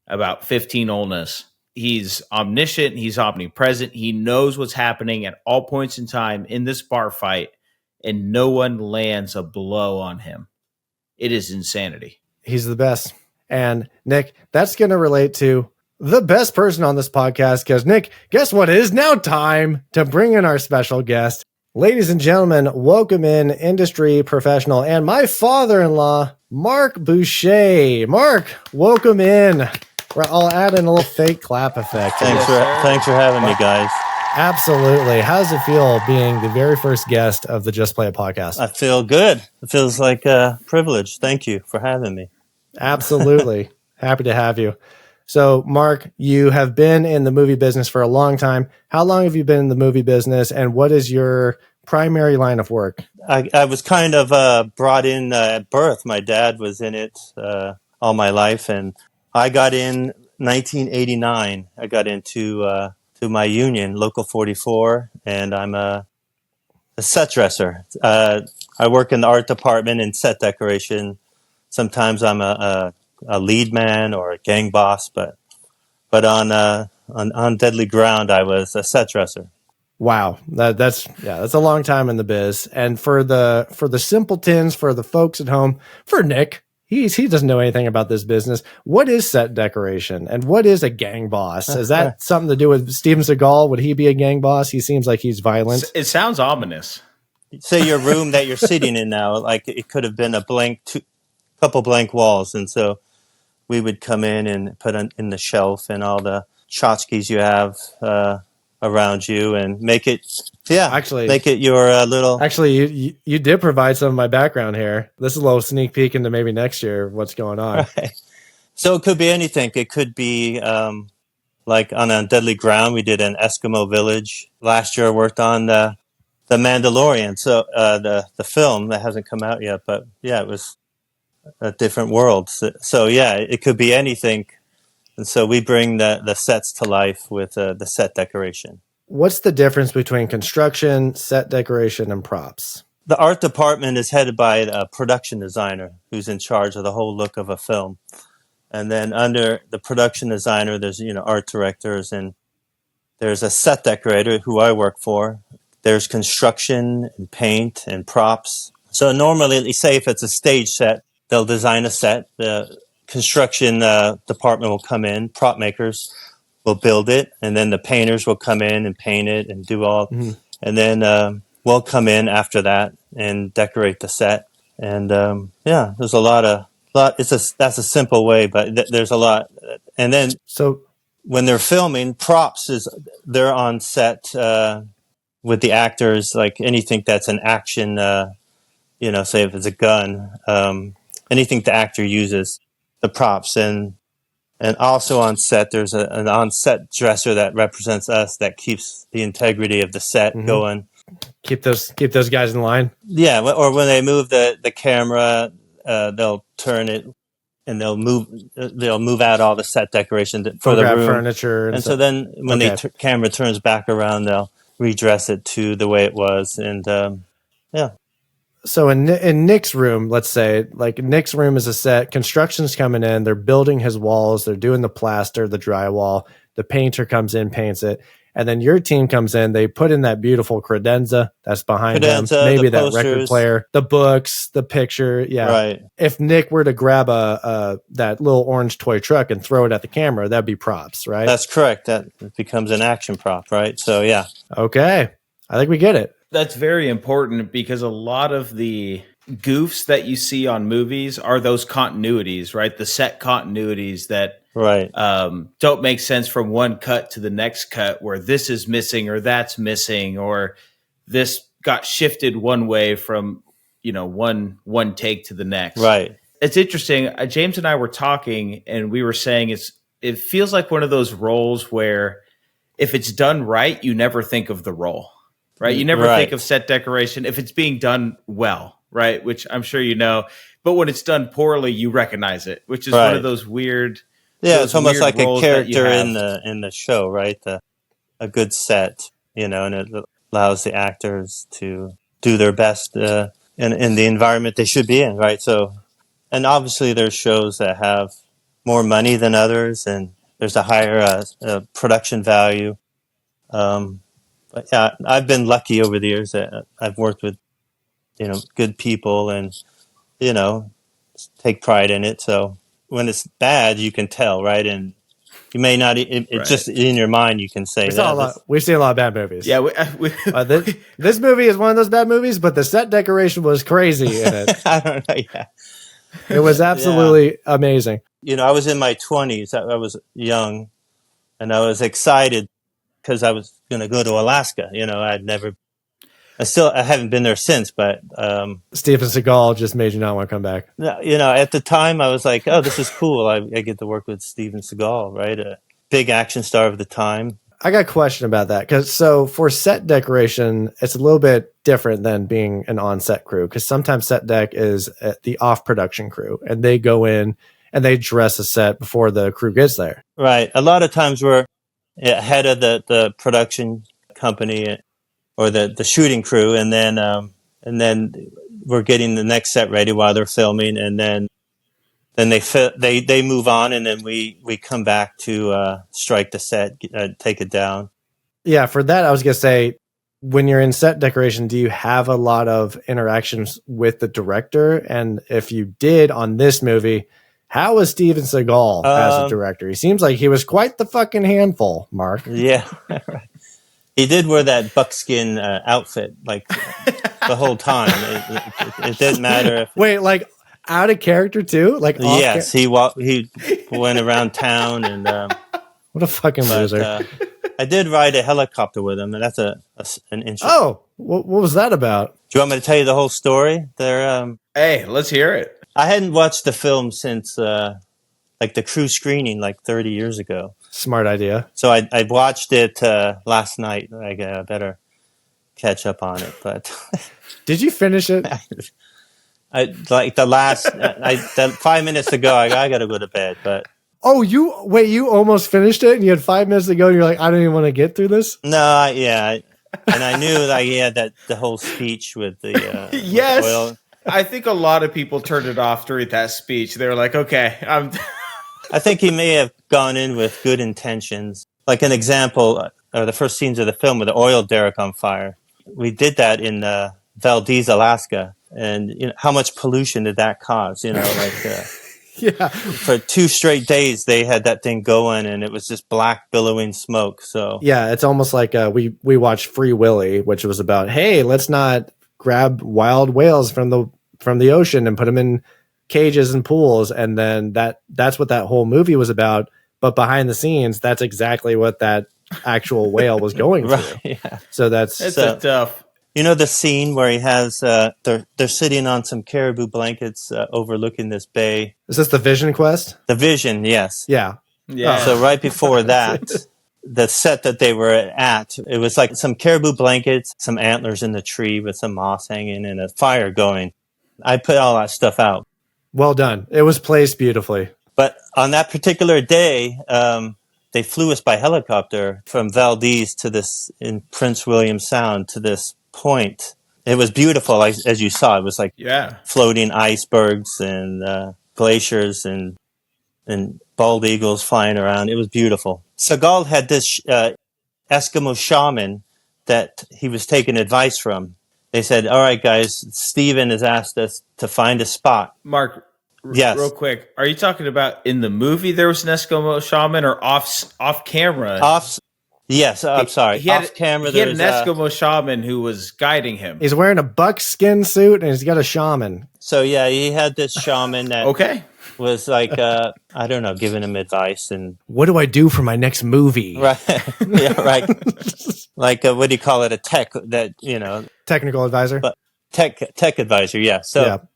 S2: about 15 ulnas. He's omniscient. He's omnipresent. He knows what's happening at all points in time in this bar fight, and no one lands a blow on him. It is insanity.
S1: He's the best. And Nick, that's going to relate to the best person on this podcast, because Nick, guess what? It is now time to bring in our special guest. Ladies and gentlemen, welcome in industry professional and my father-in-law, Mark Boucher. Mark, welcome in. I'll add in a little fake clap effect.
S10: Thanks for having me, guys.
S1: Absolutely. How does it feel being the very first guest of the Just Play It podcast?
S10: I feel good. It feels like a privilege. Thank you for having me.
S1: Absolutely. Happy to have you. So, Mark, you have been in the movie business for a long time. How long have you been in the movie business, and what is your primary line of work?
S10: I was kind of brought in at birth. My dad was in it all my life, and I got in 1989. I got into to my union, Local 44, and I'm a set dresser. I work in the art department and set decoration. Sometimes I'm a lead man or a gang boss, but on Deadly Ground, I was a set dresser.
S1: Wow, that's a long time in the biz. And for the simpletons, for the folks at home, for Nick, he doesn't know anything about this business. What is set decoration, and what is a gang boss? Is that something to do with Steven Seagal? Would he be a gang boss? He seems like he's violent.
S2: It sounds ominous.
S10: Say your room that you're sitting in now, like it could have been a couple blank walls, and so we would come in and put in the shelf and all the tchotchkes you have around you and make it your little.
S1: Actually, you did provide some of my background here. This is a little sneak peek into maybe next year what's going on.
S10: Right. So it could be anything. It could be like on a Deadly Ground, we did an Eskimo village. Last year I worked on the Mandalorian, so the film that hasn't come out yet, but yeah, it was a different world. So yeah, it could be anything. And so we bring the sets to life with the set decoration.
S1: What's the difference between construction, set decoration, and props?
S10: The art department is headed by a production designer who's in charge of the whole look of a film. And then under the production designer, there's art directors, and there's a set decorator who I work for. There's construction and paint and props. So normally, say if it's a stage set, they'll design a set. The construction department will come in, prop makers will build it, and then the painters will come in and paint it and do all. Mm-hmm. And then we'll come in after that and decorate the set. And there's a lot. That's a simple way, but there's a lot. And then when they're filming, they're on set with the actors, like anything that's an action. Say if it's a gun, anything the actor uses, the props, and also on set there's an on-set dresser that represents us, that keeps the integrity of the set going.
S1: Keep those guys in line.
S10: Yeah, or when they move the camera, they'll turn it and they'll move out all the set decoration for the room,
S1: furniture,
S10: and so then when the camera turns back around, they'll redress it to the way it was, and yeah.
S1: So in Nick's room, let's say, like Nick's room is a set, construction's coming in, they're building his walls, they're doing the plaster, the drywall, the painter comes in, paints it, and then your team comes in, they put in that beautiful credenza that's behind them, maybe that posters, record player, the books, the picture, yeah.
S10: Right.
S1: If Nick were to grab that little orange toy truck and throw it at the camera, that'd be props, right?
S10: That's correct. That becomes an action prop, right? So yeah.
S1: Okay. I think we get it.
S2: That's very important, because a lot of the goofs that you see on movies are those continuities, right? The set continuities that don't make sense from one cut to the next cut, where this is missing or that's missing, or this got shifted one way from, one take to the next.
S10: Right.
S2: It's interesting. James and I were talking, and we were saying it feels like one of those roles where if it's done right, you never think of the role. Right. You never think of set decoration if it's being done well. Right. Which I'm sure you know. But when it's done poorly, you recognize it, which is one of those weird
S10: Yeah,
S2: those
S10: it's almost
S2: weird
S10: like a
S2: roles that you
S10: character
S2: have.
S10: in the show, right? A good set, and it allows the actors to do their best in the environment they should be in, right? So, and obviously there's shows that have more money than others, and there's a higher production value. But yeah, I've been lucky over the years that I've worked with good people, and you know take pride in it. So when it's bad, you can tell, right? And you may not. It
S2: Right.
S10: just in your mind, you can say
S1: We saw a
S10: that.
S1: lot. We've seen a lot of bad movies.
S2: Yeah,
S1: This movie is one of those bad movies, but the set decoration was crazy in it.
S10: I don't know. Yeah,
S1: It was absolutely amazing.
S10: I was in my 20s. I was young, and I was excited because I was going to go to Alaska. I haven't been there since, but
S1: Steven Seagal just made you not want to come back.
S10: at the time I was like, oh, this is cool. I get to work with Steven Seagal, right? A big action star of the time.
S1: I got a question about that so for set decoration, it's a little bit different than being an on-set crew because sometimes set deck is the off-production crew and they go in and they dress a set before the crew gets there.
S10: Right. A lot of times we're ahead of the production company or the shooting crew, and then we're getting the next set ready while they're filming, and then they move on, and then we come back to strike the set, take it down.
S1: Yeah, for that I was gonna say, when you're in set decoration, do you have a lot of interactions with the director? And if you did on this movie, how was Steven Seagal as a director? He seems like he was quite the fucking handful, Mark.
S10: Yeah, right. He did wear that buckskin outfit like the whole time. It didn't matter if
S1: Wait, like out of character too? Like
S10: yes, he went around town and
S1: what a fucking loser.
S10: I did ride a helicopter with him, and that's an interesting.
S1: Oh, what was that about?
S10: Do you want me to tell you the whole story?
S2: Hey, let's hear it.
S10: I hadn't watched the film since like the crew screening like 30 years ago.
S1: Smart idea.
S10: So I watched it last night. I better catch up on it. But
S1: did you finish it?
S10: I like the last that 5 minutes ago. I got to go to bed. But
S1: you almost finished it, and you had 5 minutes to go, and you're like, I don't even want to get through this.
S10: No, and I knew that he had the whole speech with the
S2: yes.
S10: with oil.
S2: I think a lot of people turned it off during that speech. They were like, okay,
S10: I think he may have gone in with good intentions. Like an example, the first scenes of the film with the oil derrick on fire. We did that in Valdez, Alaska. And how much pollution did that cause?
S1: Yeah.
S10: For 2 straight days, they had that thing going, and it was just black billowing smoke. So
S1: yeah, it's almost like we watched Free Willy, which was about, hey, let's not grab wild whales from the ocean and put them in cages and pools, and then that's what that whole movie was about. But behind the scenes, that's exactly what that actual whale was going through.
S10: Yeah.
S1: So it's
S2: tough.
S10: The scene where he has they're sitting on some caribou blankets overlooking this bay.
S1: Is this the Vision Quest?
S10: The Vision, yes.
S1: Yeah.
S10: So right before that, the set that they were at, it was like some caribou blankets, some antlers in the tree with some moss hanging and a fire going. I put all that stuff out.
S1: Well done. It was placed beautifully.
S10: But on that particular day, they flew us by helicopter from Valdez to this in Prince William Sound to this point. It was beautiful, as you saw. It was like floating icebergs and glaciers and bald eagles flying around. It was beautiful. Seagal had this Eskimo shaman that he was taking advice from. They said, all right, guys, Steven has asked us to find a spot.
S2: Mark,
S10: yes.
S2: Real quick, are you talking about in the movie there was an Eskimo shaman or off camera?
S10: Yes, I'm sorry. Off camera,
S2: he had an Eskimo shaman who was guiding him.
S1: He's wearing a buckskin suit and he's got a shaman.
S10: So yeah, he had this shaman that was like, I don't know, giving him advice. And
S1: what do I do for my next movie?
S10: Right. Yeah, right. Like, what do you call it? A tech that,
S1: technical advisor?
S10: But tech advisor, yeah. So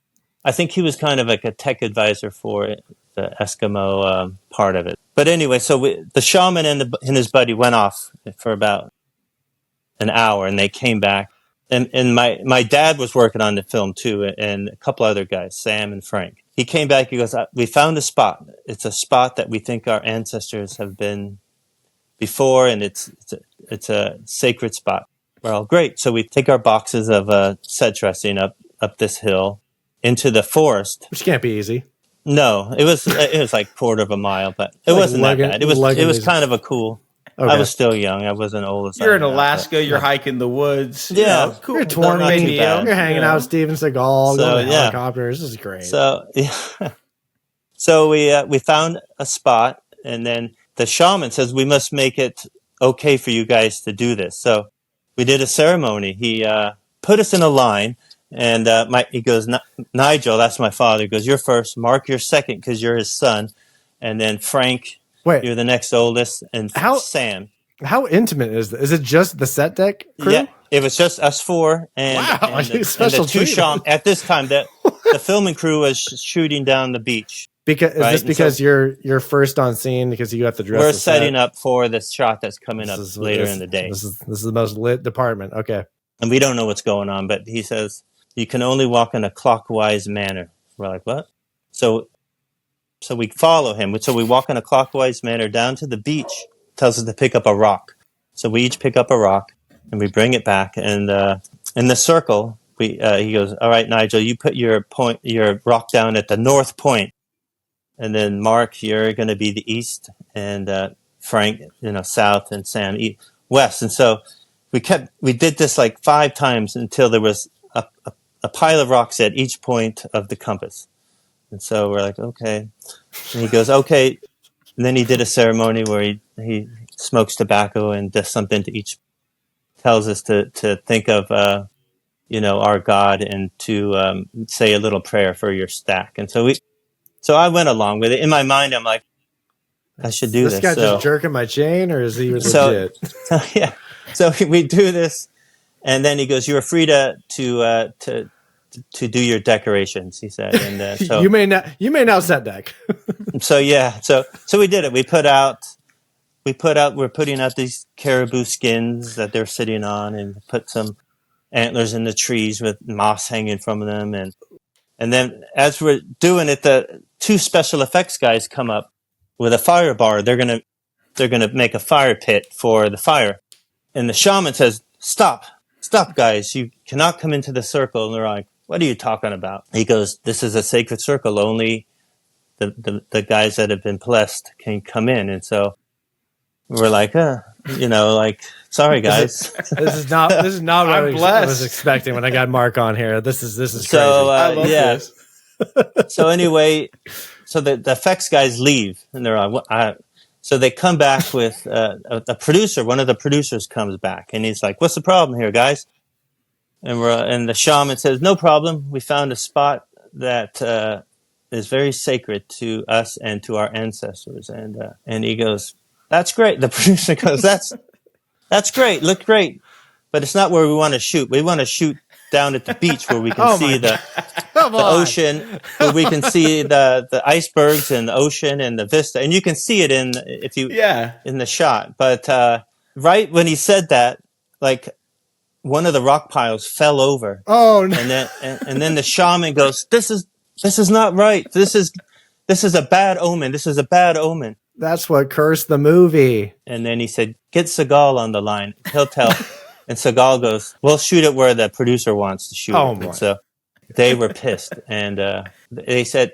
S10: I think he was kind of like a tech advisor for the Eskimo part of it. But anyway, so the shaman and his buddy went off for about an hour, and they came back. And my dad was working on the film too, and a couple other guys, Sam and Frank. he came back. He goes, "We found a spot. It's a spot that we think our ancestors have been before, and it's a sacred spot." Well, great. So we take our boxes of set dressing up this hill into the forest,
S1: which can't be easy.
S10: No, it was like quarter of a mile, but it wasn't that bad. It was kind of a cool. Okay. I was still young. I wasn't old as
S2: you're in Alaska. You're hiking the woods.
S10: Yeah,
S2: you know, cool.
S1: You're 20. You're hanging out with Steven Seagal.
S10: So,
S1: going to helicopters. This is great.
S10: So yeah. So we found a spot, and then the shaman says we must make it okay for you guys to do this. So we did a ceremony. He put us in a line, and he goes, Nigel, that's my father. He goes, you're first. Mark, you're second because you're his son, and then Frank.
S1: Wait,
S10: you're the next oldest, and Sam.
S1: How intimate is this? Is it just the set deck crew?
S10: Yeah, it was just us four, and,
S1: wow,
S10: and the two shaman. At this time, the filming crew was shooting down the beach.
S1: Because is this because you're first on scene because you got the dress?
S10: We're setting up for this shot that's coming up later in the day.
S1: This is the most lit department. Okay,
S10: and we don't know what's going on, but he says you can only walk in a clockwise manner. We're like, what? So we follow him. So we walk in a clockwise manner down to the beach. Tells us to pick up a rock. So we each pick up a rock and we bring it back. And in the circle, he goes, "All right, Nigel, you put your rock down at the north point, and then Mark, you're going to be the east, and Frank, south, and Sam west." And so we did this like 5 times until there was a pile of rocks at each point of the compass. And so we're like, okay. And he goes, okay. And then he did a ceremony where he smokes tobacco and does something to each, tells us to think of, our God and to say a little prayer for your stack. And so I went along with it. In my mind, I'm like, I should do this.
S1: This guy just jerking my chain, or is he legit?
S10: Yeah. So we do this, and then he goes, "You are free to do your decorations," he said. And so
S1: you may now set deck.
S10: So we did it. We're putting out these caribou skins that they're sitting on, and put some antlers in the trees with moss hanging from them, and then as we're doing it, the 2 special effects guys come up with a fire bar. They're gonna make a fire pit for the fire, and the shaman says, "Stop, guys! You cannot come into the circle." And they're like, "What are you talking about?" He goes, "This is a sacred circle. Only the guys that have been blessed can come in." And so we're like, sorry guys.
S1: This is not what I was expecting when I got Mark on here. This is crazy.
S10: So
S1: I love this.
S10: So anyway, so the effects guys leave, and they're like, so they come back with a producer. One of the producers comes back, and he's like, "What's the problem here, guys?" And the shaman says, "No problem. We found a spot that is very sacred to us and to our ancestors." And he goes, "That's great." The producer goes, "That's great. Look great, but it's not where we want to shoot. We want to shoot down at the beach where we can see the ocean, where we can see the icebergs and the ocean and the vista, and you can see it in the shot." But right when he said that, like, one of the rock piles fell over.
S1: Oh no!
S10: And then the shaman goes, "This is not right. This is a bad omen. This is a bad omen."
S1: That's what cursed the movie.
S10: And then he said, "Get Seagal on the line. He'll tell." And Seagal goes, "We'll shoot it where the producer wants to shoot it." And so they were pissed, and they said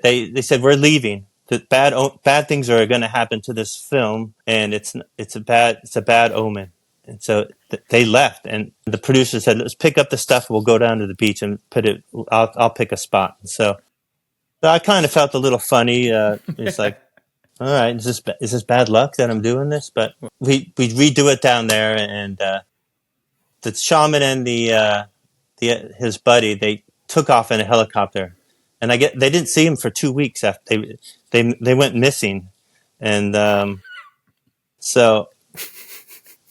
S10: we're leaving. The bad things are going to happen to this film, and it's a bad omen. And so they left, and the producer said, "Let's pick up the stuff. We'll go down to the beach and put it. I'll pick a spot." And so I kind of felt a little funny. It's like, all right, is this bad luck that I'm doing this? But we redo it down there, and the shaman and his buddy, they took off in a helicopter, and they didn't see him for 2 weeks after they went missing, and so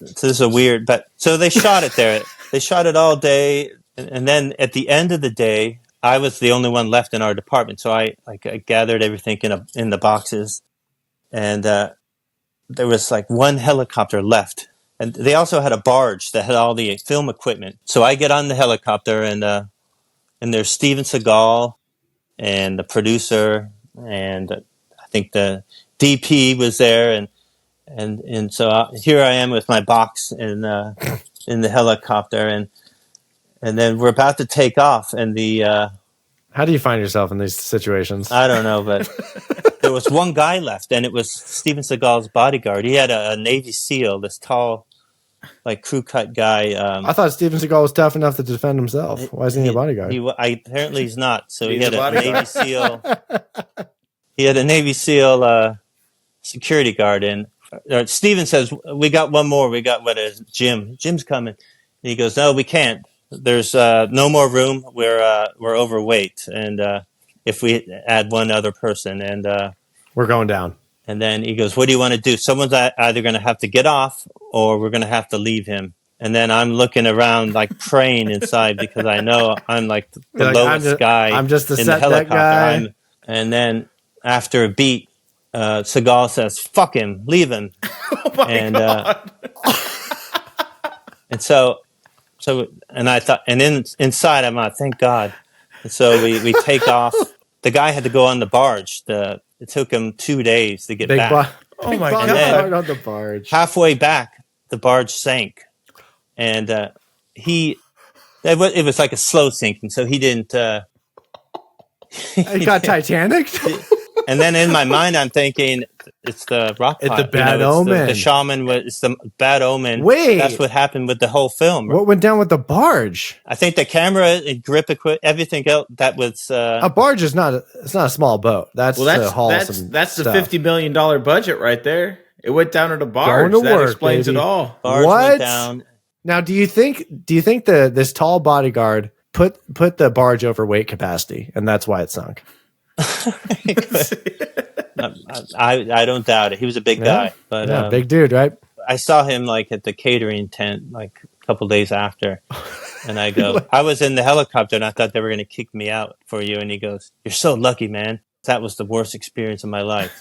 S10: this is a weird. But so they shot it there. They shot it all day, and then at the end of the day, I was the only one left in our department, so I gathered everything in the boxes, and there was like one helicopter left. And they also had a barge that had all the film equipment. So I get on the helicopter, and there's Steven Seagal and the producer, and I think the DP was there, and so here I am with my box in the helicopter, and then we're about to take off, and
S1: How do you find yourself in these situations?
S10: I don't know, but there was one guy left, and it was Steven Seagal's bodyguard. He had a Navy SEAL, this tall, like crew cut guy.
S1: I thought Steven Seagal was tough enough to defend himself. Why isn't he a bodyguard?
S10: Apparently he's not. So he
S2: He's
S10: had
S2: a
S10: a
S2: bodyguard.
S10: Navy SEAL. He had a Navy SEAL security guard, and Steven says, "We got one more. We got what is Jim? Jim's coming." And he goes, "No, we can't. There's no more room. We're overweight, and if we add one other person, and
S1: we're going down."
S10: And then he goes, "What do you want to do? Someone's either going to have to get off, or we're going to have to leave him." And then I'm looking around, like praying inside, because I know I'm like the lowest guy.
S1: I'm just the
S10: in
S1: set
S10: the helicopter.
S1: guy.
S10: And then after a beat, Seagal says, "Fuck him, leave him."
S2: Oh my God.
S10: And so, and I thought, and inside I'm like, thank God. And so we take off. The guy had to go on the barge. It took him 2 days to get back.
S2: Oh my
S1: God!
S10: God.
S1: On the barge.
S10: Halfway back, the barge sank, and it was like a slow sinking. So he didn't.
S1: He got Titanic.
S10: And then in my mind, I'm thinking it's the rock pot.
S1: It's the bad omen.
S10: The shaman. It's the bad omen.
S1: Wait,
S10: that's what happened with the whole film.
S1: What went down with the barge?
S10: I think the camera and grip equipment, everything else. That was
S1: a barge is not. It's not a small boat. That's the
S2: $50 million budget right there. It went down at a barge.
S1: Going to
S2: that
S1: work,
S2: explains
S1: baby.
S2: it all.
S10: Barge
S1: what?
S10: went down.
S1: Now, do you think this tall bodyguard put the barge over weight capacity, and that's why it sunk?
S10: I don't doubt it. He was a big guy, but
S1: big dude, right?
S10: I saw him like at the catering tent like a couple days after, and I go, I was in the helicopter, and I thought they were going to kick me out for you, and he goes, "You're so lucky, man. That was the worst experience of my life."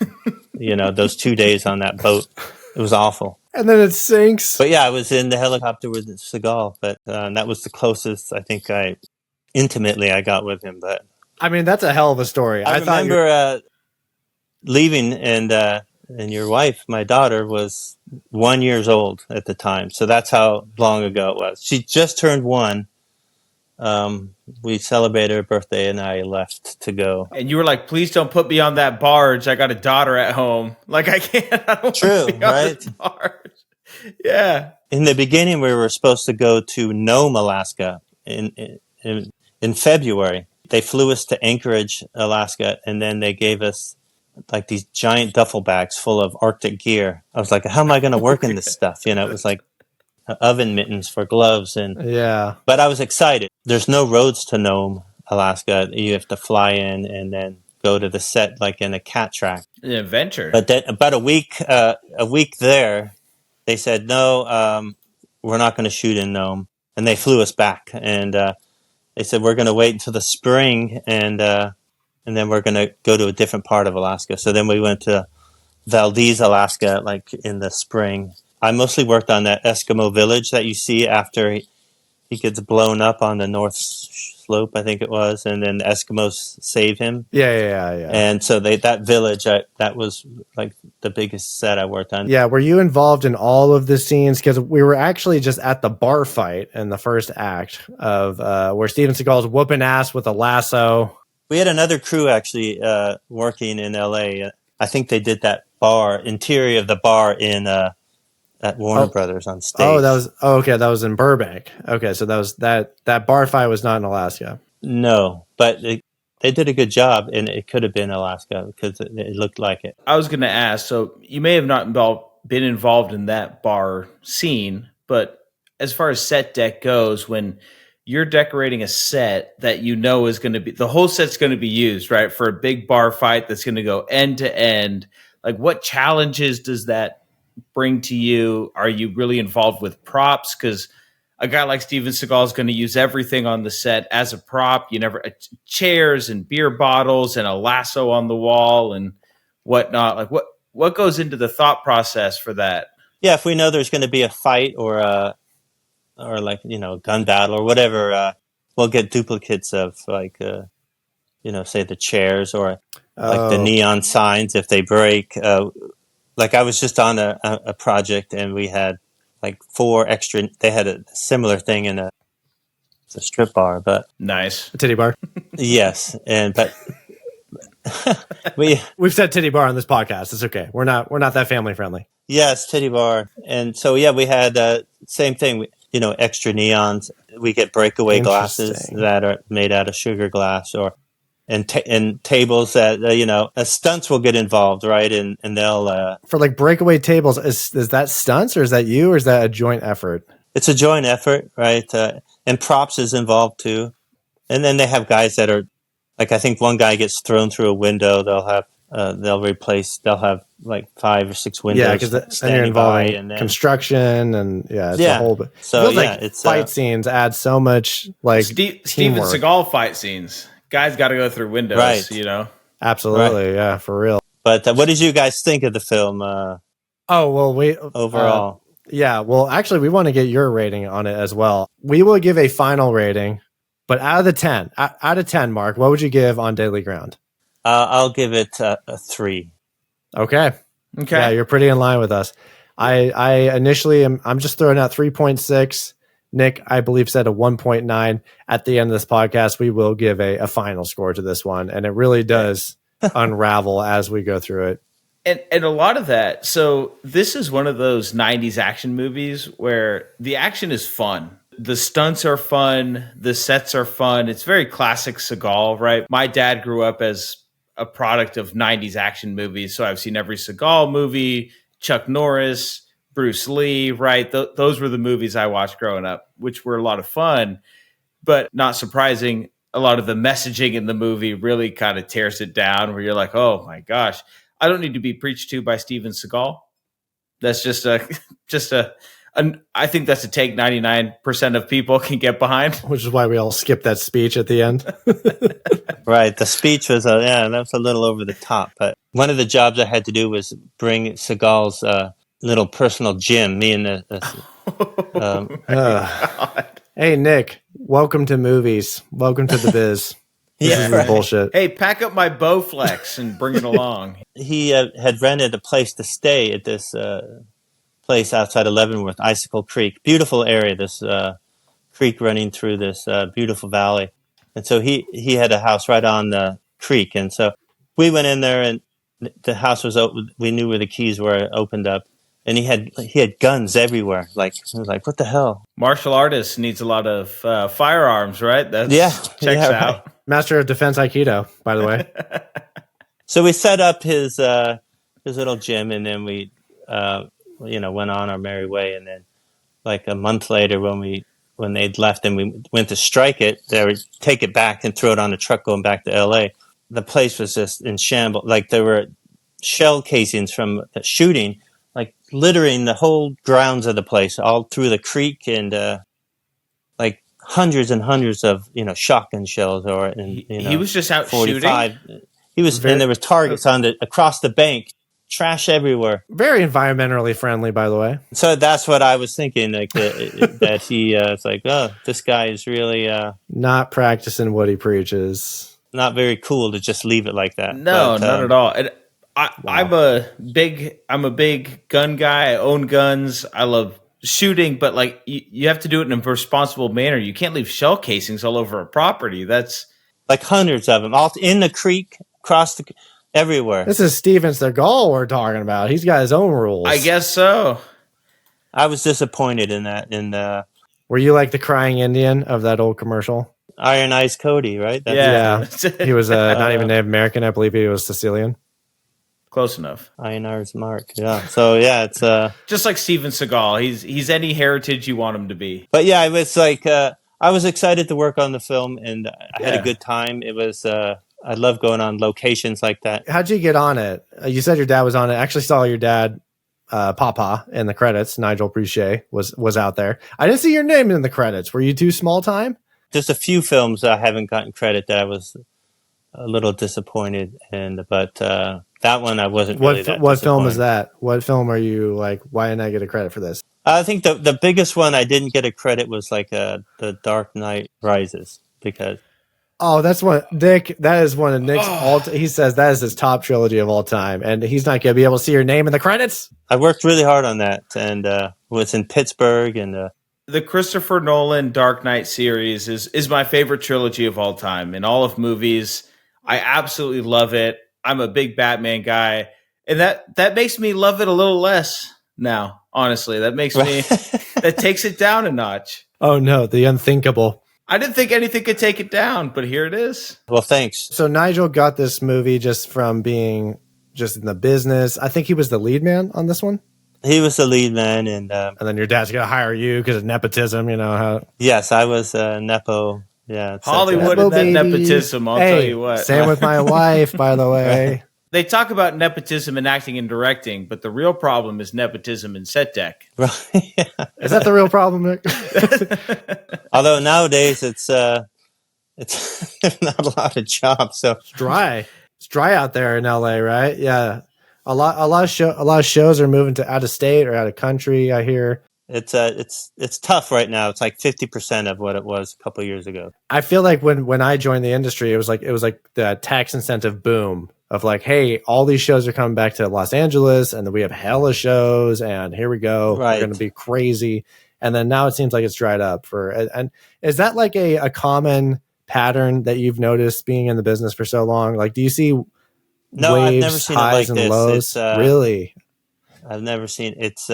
S10: Those 2 days on that boat, it was awful.
S1: And then it sinks.
S10: But yeah, I was in the helicopter with Seagal, but that was the closest I think I got with him. But
S1: I mean, that's a hell of a story.
S10: I remember leaving, and your wife, my daughter, was 1 year old at the time. So that's how long ago it was. She just turned 1. We celebrated her birthday, and I left to go.
S2: And you were like, "Please don't put me on that barge. I got a daughter at home. Like I can't." I don't
S10: True,
S2: want to be on
S10: right?
S2: this barge. Yeah.
S10: In the beginning, we were supposed to go to Nome, Alaska in February. They flew us to Anchorage, Alaska, and then they gave us like these giant duffel bags full of Arctic gear. I was like, how am I going to work in this stuff? It was like oven mittens for gloves. But I was excited. There's no roads to Nome, Alaska. You have to fly in and then go to the set like in a cat track.
S2: An adventure.
S10: But then about a week there, they said, no, we're not going to shoot in Nome. And they flew us back. And they said, we're going to wait until the spring, and then we're going to go to a different part of Alaska. So then we went to Valdez, Alaska, like in the spring. I mostly worked on that Eskimo village that you see after he gets blown up on the north slope, I think it was, and then the Eskimos save him.
S1: Yeah.
S10: And so that village, that was like the biggest set I worked on.
S1: Yeah, were you involved in all of the scenes? Because we were actually just at the bar fight in the first act of where Steven Seagal's whooping ass with a lasso.
S10: We had another crew actually working in L.A. I think they did that interior of the bar in at Warner Brothers on stage.
S1: That was in Burbank. Okay, so that bar fight was not in Alaska.
S10: No, but they did a good job, and it could have been Alaska because it looked like it.
S2: I was going to ask, so you may have not been involved in that bar scene, but as far as set deck goes, when you're decorating a set that is going to be, the whole set's going to be used, right, for a big bar fight that's going to go end to end, like what challenges does that bring to you? Are you really involved with props? Because a guy like Steven Seagal is going to use everything on the set as a prop. Chairs and beer bottles and a lasso on the wall and whatnot. Like what goes into the thought process for that?
S10: Yeah, if we know there's going to be a fight or a gun battle or whatever, we'll get duplicates of say the chairs or like the neon signs if they break. Like I was just on a project and we had like 4 extra. They had a similar thing in a strip bar, but
S2: nice
S1: a titty bar.
S10: Yes, but
S1: we've said titty bar on this podcast. It's okay. We're not that family friendly.
S10: Yes, titty bar, and so we had same thing. Extra neons. We get breakaway glasses that are made out of sugar glass, and tables that stunts will get involved, right? And they'll
S1: for like breakaway tables. Is that stunts or is that you or is that a joint effort?
S10: It's a joint effort, right? And props is involved too. And then they have guys that are like, I think one guy gets thrown through a window. They'll have like 5 or 6 windows.
S1: Yeah, because then you're involving construction and it's a whole bit.
S10: So
S1: it's fight scenes add so much like
S2: Steven
S1: teamwork.
S2: Seagal fight scenes. Guys got to go through windows,
S10: right.
S1: Absolutely, yeah, for real.
S10: But what did you guys think of the film? Overall.
S1: Yeah, well, actually, we want to get your rating on it as well. We will give a final rating, but out of 10, Mark, what would you give On Daily Ground?
S10: I'll give it a 3.
S1: Okay. Yeah, you're pretty in line with us. I initially I'm just throwing out 3.6. Nick, I believe, said a 1.9. At the end of this podcast, we will give a final score to this one, and it really does unravel as we go through it.
S2: And a lot of that. So this is one of those 90s action movies where the action is fun. The stunts are fun. The sets are fun. It's very classic Seagal, right? My dad grew up as a product of 90s action movies. So I've seen every Seagal movie, Chuck Norris, Bruce Lee, right? Those were the movies I watched growing up, which were a lot of fun. But not surprising, a lot of the messaging in the movie really kind of tears it down where you're like, oh my gosh. I don't need to be preached to by Steven Seagal. That's I think that's a take 99% of people can get behind.
S1: Which is why we all skipped that speech at the end.
S10: Right. The speech was, that was a little over the top. But one of the jobs I had to do was bring Seagal's little personal gym. Me and
S1: Hey, Nick, welcome to movies. Welcome to the biz. This is bullshit.
S2: Hey, pack up my Bowflex and bring it along.
S10: He had rented a place to stay at this place outside of Leavenworth, Icicle Creek. Beautiful area, this creek running through this beautiful valley. And so he had a house right on the creek. And so we went in there and the house was open. We knew where the keys were, opened up. And he had guns everywhere. Like, I was like, what the hell?
S2: Martial artist needs a lot of firearms, right? Checks out.
S10: Right.
S1: Master of Defense Aikido, by the way.
S10: So we set up his little gym, and then we, went on our merry way. And then, like a month later, when they'd left and we went to strike it, they would take it back and throw it on a truck going back to L.A. The place was just in shambles. Like there were shell casings from the shooting, like littering the whole grounds of the place, all through the creek, and like hundreds and hundreds of shotgun shells.
S2: He was just out 45.
S10: Shooting. He was, and there were targets across the bank. Trash everywhere.
S1: Very environmentally friendly, by the way.
S10: So that's what I was thinking, like that he it's like, oh, this guy is really
S1: not practicing what he preaches.
S10: Not very cool to just leave it like that.
S2: No, not at all. And I'm a big gun guy. I own guns. I love shooting, but like you have to do it in a responsible manner. You can't leave shell casings all over a property. That's
S10: like hundreds of them, all in the creek, everywhere.
S1: This is Steven Seagal we're talking about. He's got his own rules.
S2: I guess so.
S10: I was disappointed in that.
S1: Were you like the crying Indian of that old commercial?
S10: Iron Eyes Cody, right?
S1: Yeah. He was not even Native American. I believe he was Sicilian.
S2: Close enough.
S10: Iron Eyes Mark. Yeah. So yeah, it's
S2: just like Steven Seagal. He's any heritage you want him to be.
S10: But yeah, it was like I was excited to work on the film, and I had a good time. It was. I love going on locations like that.
S1: How'd you get on it? You said your dad was on it. I actually saw your dad, Papa, in the credits. Nigel Boucher was out there. I didn't see your name in the credits. Were you too small time?
S10: Just a few films I haven't gotten credit that I was a little disappointed in, but that one I wasn't really that
S1: What film is that? What film are you like, why didn't I get a credit for this?
S10: I think the biggest one I didn't get a credit was like The Dark Knight Rises, because
S1: Oh, that's what Nick. That is one of Nick's he says that is his top trilogy of all time, and he's not going to be able to see your name in the credits.
S10: I worked really hard on that, and was in Pittsburgh, and
S2: the Christopher Nolan Dark Knight series is my favorite trilogy of all time in all of movies. I absolutely love it. I'm a big Batman guy, and that makes me love it a little less now. Honestly, that makes me that takes it down a notch.
S1: Oh no, the unthinkable.
S2: I didn't think anything could take it down, but here it is.
S10: Well, thanks.
S1: So Nigel got this movie just from being just in the business. I think he was the lead man on this one.
S10: He was the lead man, and
S1: then your dad's gonna hire you because of nepotism. You know how?
S10: Yes, I was Nepo. Yeah,
S2: Hollywood and that nepotism. I'll tell you what.
S1: Same with my wife, by the way.
S2: They talk about nepotism in acting and directing, but the real problem is nepotism in set deck.
S10: Right.
S1: Is that the real problem, Nick?
S10: Although nowadays it's not a lot of jobs, so
S1: it's dry. It's dry out there in LA, right? Yeah, a lot of shows are moving to out of state or out of country. I hear
S10: it's tough right now. It's like 50% of what it was a couple of years ago.
S1: I feel like when I joined the industry, it was like the tax incentive boom of like, hey, all these shows are coming back to Los Angeles, and then we have hella shows, and here we go,
S10: right.
S1: We're going to be crazy. And then now it seems like it's dried up and is that like a common pattern that you've noticed being in the business for so long? Like, do you see
S10: no,
S1: waves,
S10: I've never seen
S1: highs
S10: it like
S1: and
S10: this.
S1: lows?
S10: It's,
S1: really?
S10: I've never seen it's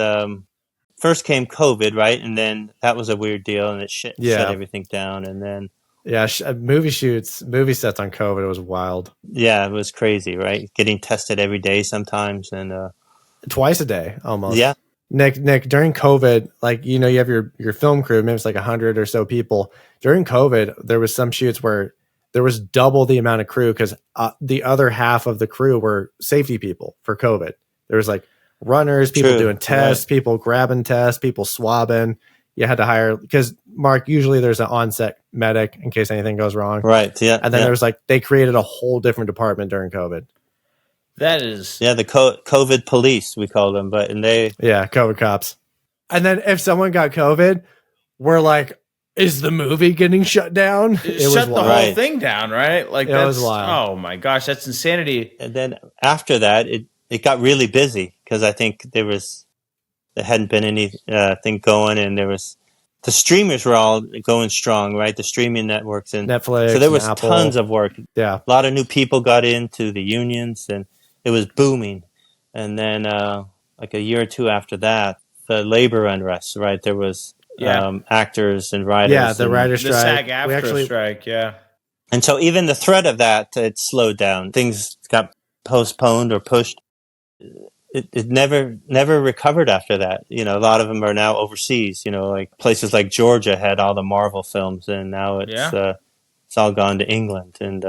S10: first came COVID, right? And then that was a weird deal, and it shut everything down. And then
S1: movie sets on COVID, it was wild.
S10: Yeah, it was crazy, right? Getting tested every day sometimes, and
S1: twice a day almost.
S10: Yeah.
S1: Nick, during COVID, like, you know, you have your film crew, maybe it's like 100 or so people. During COVID, there was some shoots where there was double the amount of crew because the other half of the crew were safety people for COVID. There was like runners, people doing tests, people grabbing tests, people swabbing. You had to hire, because Mark, usually there's an on-set medic in case anything goes wrong.
S10: Right. Yeah.
S1: And then there was like, they created a whole different department during COVID.
S2: That is.
S10: Yeah. The COVID police, we call them,
S1: COVID cops. And then if someone got COVID, we're like, is the movie getting shut down?
S2: It shut the whole thing down, right? Like
S1: that was wild.
S2: Oh my gosh, that's insanity.
S10: And then after that, it got really busy because I think there hadn't been anything going, and the streamers were all going strong, right? The streaming networks and
S1: Netflix.
S10: So there was
S1: Apple.
S10: tons of work.
S1: Yeah,
S10: a lot of new people got into the unions, and it was booming. And then, like a year or two after that, the labor unrest, right? There was actors and writers.
S1: Yeah, the writer strike.
S2: The SAG-AFTRA strike, yeah.
S10: And so even the threat of that, it slowed down. Things got postponed or pushed. It never recovered after that. You know, a lot of them are now overseas. You know, like places like Georgia had all the Marvel films, and now it's all gone to England. And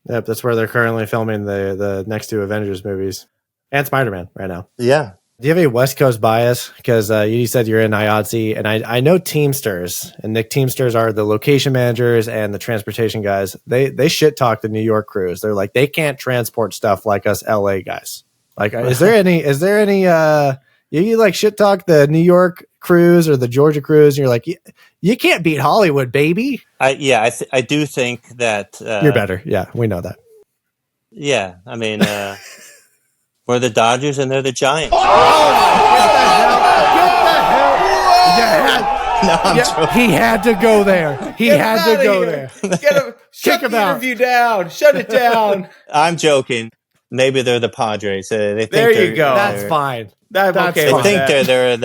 S1: yep, that's where they're currently filming the next two Avengers movies and Spider-Man right now.
S10: Yeah.
S1: Do you have a West Coast bias? Because you said you're in IATSE, and I know Teamsters, and the Teamsters are the location managers and the transportation guys. They shit talk the New York crews. They're like, they can't transport stuff like us LA guys. Like, is there any you like shit talk the New York crews or the Georgia crews, and you're like, you can't beat Hollywood, baby.
S10: I do think that
S1: you're better. Yeah, we know that.
S10: Yeah, I mean, we're the Dodgers and they're the Giants.
S1: Get the hell! No, he had to go there. He had to go there.
S2: Get him. Shut the interview down. Shut it down.
S10: I'm joking. Maybe they're the Padres. They think
S2: there you go.
S1: That's fine.
S2: That's okay.
S10: They think they're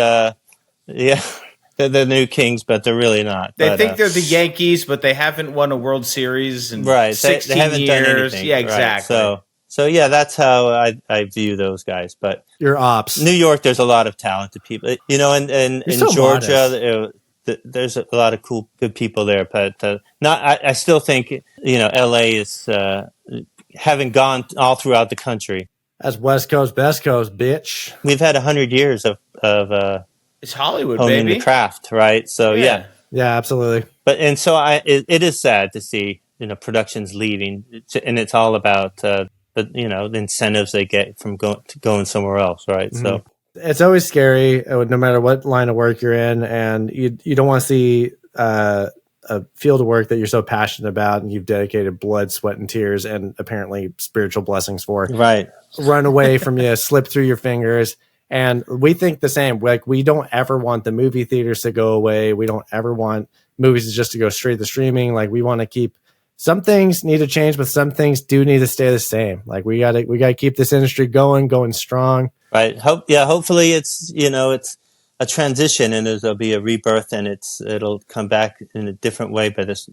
S10: the new Kings, but they're really not.
S2: They think they're the Yankees, but they haven't won a World Series in 16
S10: they haven't
S2: years.
S10: Done anything.
S2: Yeah, exactly.
S10: Right. So yeah, that's how I view those guys. But
S1: your ops,
S10: New York, there's a lot of talented people. You know, and in
S1: so
S10: Georgia, there's a lot of good people there. But I still think, you know, LA is having gone all throughout the country.
S1: That's West Coast, best coast, bitch.
S10: We've had 100 years of
S2: it's Hollywood,
S10: honing
S2: baby.
S10: the craft, right? So yeah,
S1: absolutely.
S10: But and so it is sad to see, you know, productions leaving, and it's all about the incentives they get from going somewhere else, right? Mm-hmm. So
S1: it's always scary, no matter what line of work you're in, and you don't want to see a a field of work that you're so passionate about and you've dedicated blood, sweat, and tears and apparently spiritual blessings for.
S10: Right.
S1: Run away from you, slip through your fingers. And we think the same. Like, we don't ever want the movie theaters to go away. We don't ever want movies just to go straight to streaming. Like, we want to keep, some things need to change, but some things do need to stay the same. Like, we gotta keep this industry going strong.
S10: Right. Hopefully it's, it's a transition and there'll be a rebirth and it'll come back in a different way, but it's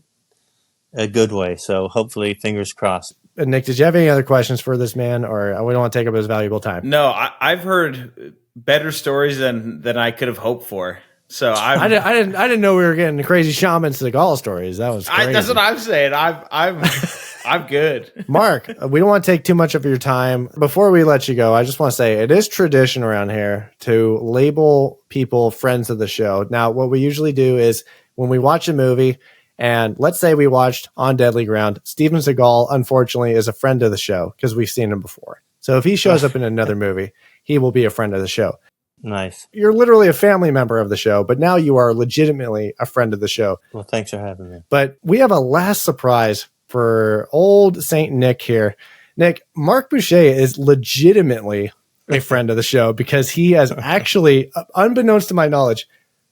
S10: a good way. So hopefully, fingers crossed.
S1: Nick, did you have any other questions for this man, or we don't want to take up his valuable time?
S2: No, I've heard better stories than I could have hoped for. So
S1: I didn't know we were getting the crazy Shaman Seagal stories. That was crazy.
S2: That's what I'm saying. I'm good.
S1: Mark, we don't want to take too much of your time. Before we let you go, I just want to say it is tradition around here to label people friends of the show. Now, what we usually do is when we watch a movie, and let's say we watched On Deadly Ground, Steven Seagal, unfortunately, is a friend of the show because we've seen him before. So if he shows up in another movie, he will be a friend of the show.
S10: Nice.
S1: You're literally a family member of the show, but now you are legitimately a friend of the show.
S10: Well, thanks for having me.
S1: But we have a last surprise for old Saint Nick here. Nick, Mark Boucher is legitimately a friend of the show because he has actually, unbeknownst to my knowledge,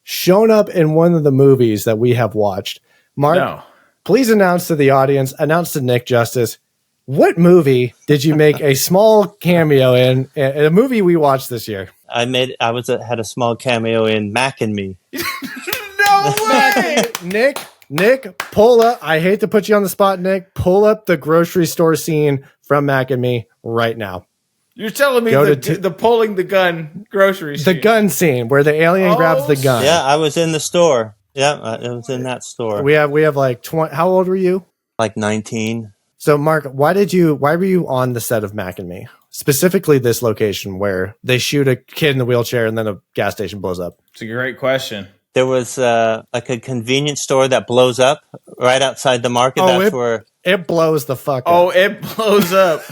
S1: shown up in one of the movies that we have watched. Mark, please announce to the audience, announce to Nick Justice, what movie did you make a small cameo in a movie we watched this year?
S10: I had a small cameo in Mac and Me.
S2: No way!
S1: Nick, pull up. I hate to put you on the spot, Nick. Pull up the grocery store scene from Mac and Me right now.
S2: You're telling me the pulling the gun grocery scene.
S1: The gun scene where the alien grabs the gun.
S10: Yeah, I was in the store. Yeah, it was in that store.
S1: We have like 20. How old were you?
S10: Like 19.
S1: So, Mark, why were you on the set of Mac and Me? Specifically this location where they shoot a kid in the wheelchair and then a gas station blows up?
S2: It's a great question.
S10: There was like a convenience store that blows up right outside the market. That's where
S1: it blows the fuck up.
S2: Oh, it blows up.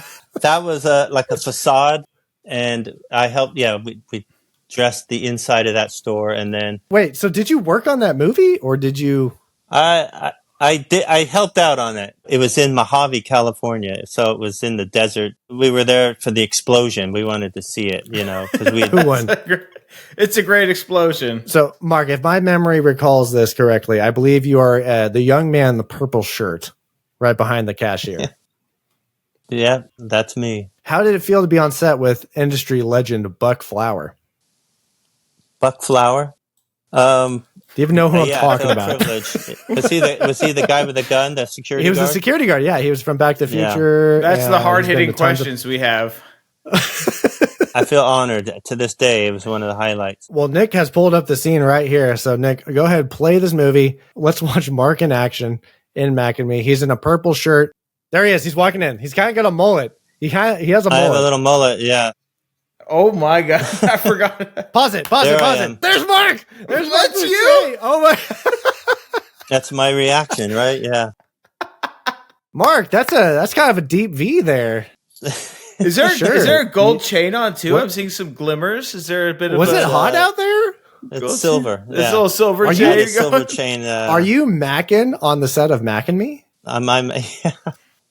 S10: That was like a facade, and I helped. Yeah, we dressed the inside of that store, and then
S1: wait. So did you work on that movie, or did you?
S10: I did. I helped out on it. It was in Mojave, California, so it was in the desert. We were there for the explosion. We wanted to see it, because we.
S1: Who won?
S2: It's a great explosion.
S1: So, Mark, if my memory recalls this correctly, I believe you are the young man in the purple shirt, right behind the cashier.
S10: Yeah, that's me.
S1: How did it feel to be on set with industry legend Buck Flower?
S10: Buck Flower.
S1: Do you even know who I'm talking about?
S10: Was he the guy with the gun, the security guard?
S1: He was the security guard, yeah. He was from Back to the Future.
S2: That's the hard-hitting questions we have.
S10: I feel honored. To this day, it was one of the highlights.
S1: Well, Nick has pulled up the scene right here. So, Nick, go ahead, play this movie. Let's watch Mark in action in Mac and Me. He's in a purple shirt. There he is. He's walking in. He's kind of got a mullet. He has a mullet.
S10: I have a little mullet, yeah.
S2: Oh my God. I forgot.
S1: Pause it. There's Mark.
S2: That's you.
S1: Oh my.
S10: That's my reaction, right? Yeah.
S1: Mark, that's kind of a deep V there.
S2: Is there a gold chain on too? What? I'm seeing some glimmers. Is there a bit of
S1: Was it hot out there?
S10: It's silver.
S2: It's a little silver chain.
S10: Silver chain.
S1: Are you macking on the set of Mac and Me?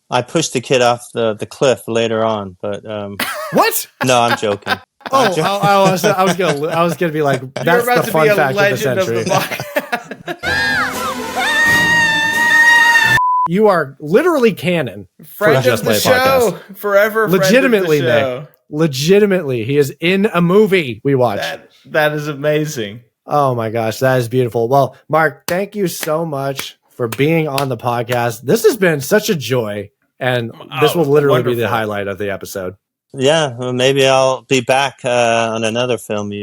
S10: I pushed the kid off the cliff later on, but
S1: what?
S10: No, I'm joking.
S1: I was gonna be like, that's the fun fact of the century. You are literally canon.
S2: Friend of the show, forever.
S1: Legitimately,
S2: friend of the show.
S1: Nick. Legitimately, he is in a movie we watched.
S2: That is amazing.
S1: Oh my gosh, that is beautiful. Well, Mark, thank you so much for being on the podcast. This has been such a joy, and this will literally be the highlight of the episode.
S10: Yeah, well, maybe I'll be back on another film.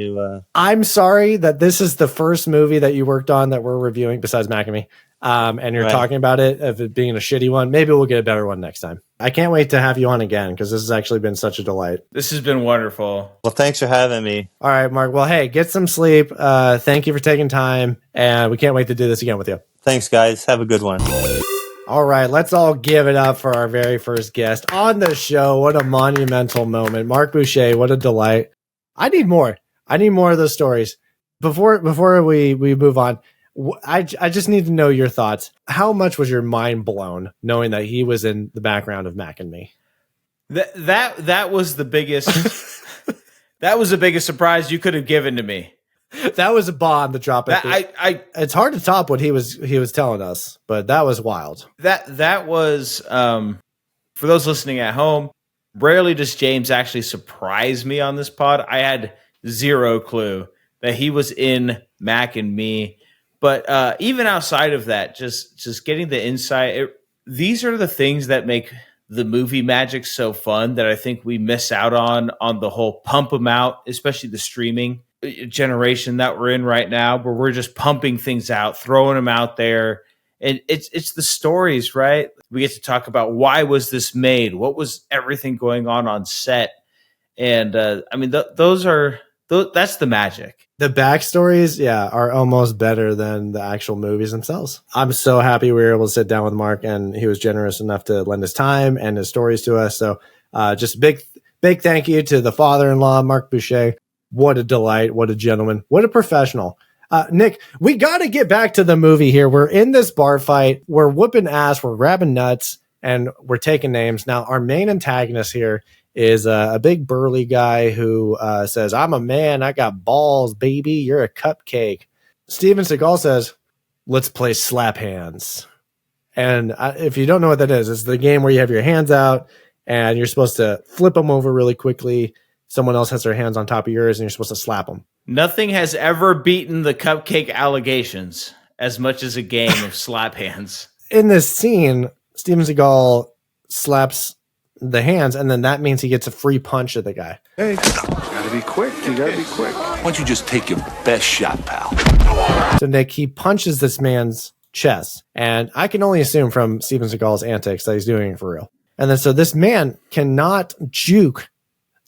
S1: I'm sorry that this is the first movie that you worked on that we're reviewing besides Mac and Me. And you're talking about it of it being a shitty one. Maybe we'll get a better one next time. I can't wait to have you on again because this has actually been such a delight.
S2: This has been wonderful.
S10: Well, thanks for having me.
S1: All right, Mark. Well, hey, get some sleep. Thank you for taking time, and we can't wait to do this again with you.
S10: Thanks, guys. Have a good one.
S1: All right, let's all give it up for our very first guest on the show. What a monumental moment. Mark Boucher, what a delight. I need more. I need more of those stories. Before we move on, I just need to know your thoughts. How much was your mind blown knowing that he was in the background of Mac and Me?
S2: That was the biggest. That was the biggest surprise you could have given to me.
S1: That was a bomb to drop. It's hard to top what he was telling us, but that was wild.
S2: That was for those listening at home. Rarely does James actually surprise me on this pod. I had zero clue that he was in Mac and Me. But even outside of that, just getting the insight, these are the things that make the movie magic so fun that I think we miss out on the whole pump them out, especially the streaming generation that we're in right now, where we're just pumping things out, throwing them out there. And it's the stories, right? We get to talk about why was this made? What was everything going on set? And I mean, that's the magic.
S1: The backstories, are almost better than the actual movies themselves. I'm so happy we were able to sit down with Mark, and he was generous enough to lend his time and his stories to us. So just big thank you to the father-in-law, Mark Boucher. What a delight. What a gentleman. What a professional. Nick, we got to get back to the movie here. We're in this bar fight. We're whooping ass. We're grabbing nuts, and we're taking names. Now, our main antagonist here is a big burly guy who says, I'm a man. I got balls, baby. You're a cupcake. Steven Seagal says, let's play slap hands. And if you don't know what that is, it's the game where you have your hands out and you're supposed to flip them over really quickly. Someone else has their hands on top of yours and you're supposed to slap them.
S2: Nothing has ever beaten the cupcake allegations as much as a game of slap hands.
S1: In this scene, Steven Seagal slaps the hands, and then that means he gets a free punch at the guy.
S3: Hey, you gotta be quick.
S9: Why don't you just take your best shot, pal?
S1: So Nick, he punches this man's chest, and I can only assume from Steven Seagal's antics that he's doing it for real. And then so this man cannot juke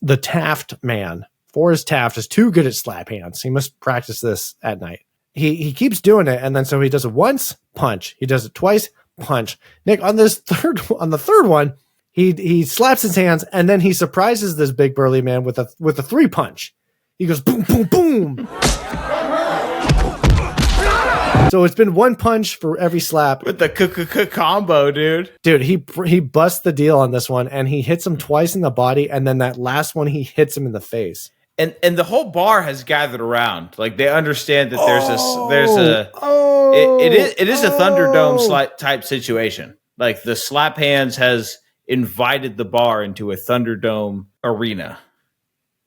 S1: the Taft man. Forrest Taft is too good at slap hands. He must practice this at night. He keeps doing it, and then so he does it once, punch. He does it twice, punch. Nick, on the third one, he slaps his hands, and then he surprises this big burly man with a three punch. He goes boom, boom, boom. So it's been one punch for every slap
S2: with the combo, dude.
S1: Dude, he busts the deal on this one, and he hits him twice in the body, and then that last one he hits him in the face.
S2: And the whole bar has gathered around. Like they understand that it is a Thunderdome type situation. Like the slap hands has invited the bar into a Thunderdome arena.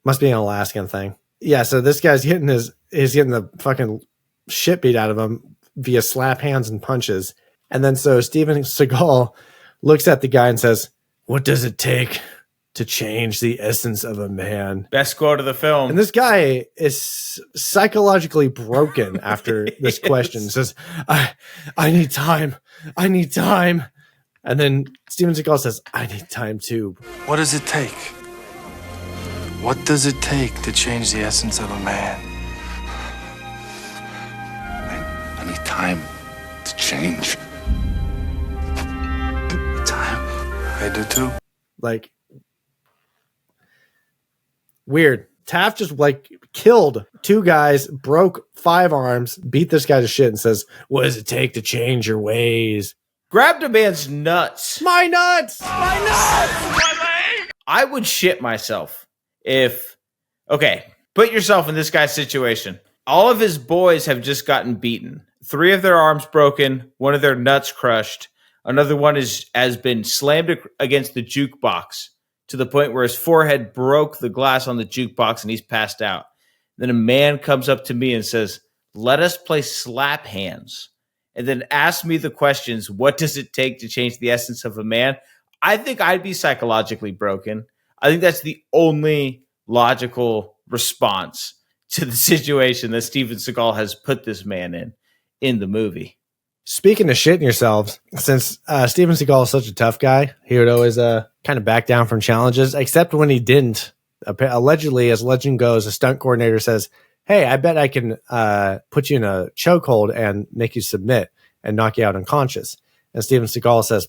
S1: Must be an Alaskan thing. Yeah, so this guy's getting the fucking shit beat out of him via slap hands and punches. And then so Steven Seagal looks at the guy and says, "What does it take to change the essence of a man?"
S2: Best quote of the film.
S1: And this guy is psychologically broken after this question. Says, I need time. I need time. And then Steven Seagal says, I need time too.
S3: What does it take? What does it take to change the essence of a man?
S9: I need time to change.
S3: Time? I do too.
S1: Like, weird. Taft just killed two guys, broke 5 arms, beat this guy to shit, and says, what does it take to change your ways?
S2: Grabbed a man's nuts.
S1: My nuts!
S2: My nuts! My leg! I would shit myself if... Okay, put yourself in this guy's situation. All of his boys have just gotten beaten. 3 of their arms broken, 1 of their nuts crushed. Another one has been slammed against the jukebox to the point where his forehead broke the glass on the jukebox and he's passed out. Then a man comes up to me and says, let us play slap hands. And then ask me the questions, what does it take to change the essence of a man? I think I'd be psychologically broken. I think that's the only logical response to the situation that Steven Seagal has put this man in the movie.
S1: Speaking of shitting yourselves, since Steven Seagal is such a tough guy, he would always kind of back down from challenges, except when he didn't. Allegedly, as legend goes, a stunt coordinator says, hey, I bet I can put you in a chokehold and make you submit and knock you out unconscious. And Steven Seagal says,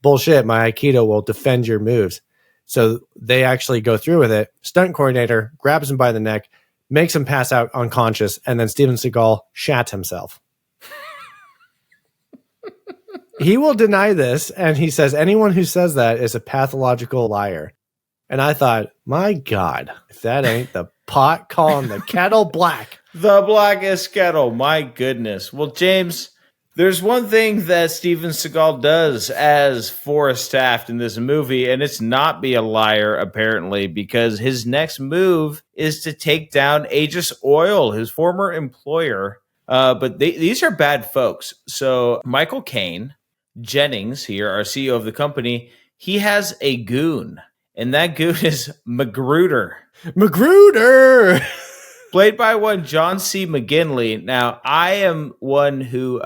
S1: bullshit, my Aikido will defend your moves. So they actually go through with it. Stunt coordinator grabs him by the neck, makes him pass out unconscious, and then Steven Seagal shat himself. He will deny this, and he says anyone who says that is a pathological liar. And I thought, my God, if that ain't the pot calling the kettle black.
S2: The blackest kettle, my goodness. Well, James, there's one thing that Steven Seagal does as Forrest Taft in this movie, and it's not be a liar, apparently, because his next move is to take down Aegis Oil, his former employer. But these are bad folks. So Michael Caine, Jennings here, our CEO of the company, he has a goon, and that goon is Magruder.
S1: Magruder!
S2: Played by one John C. McGinley. Now, I am one who,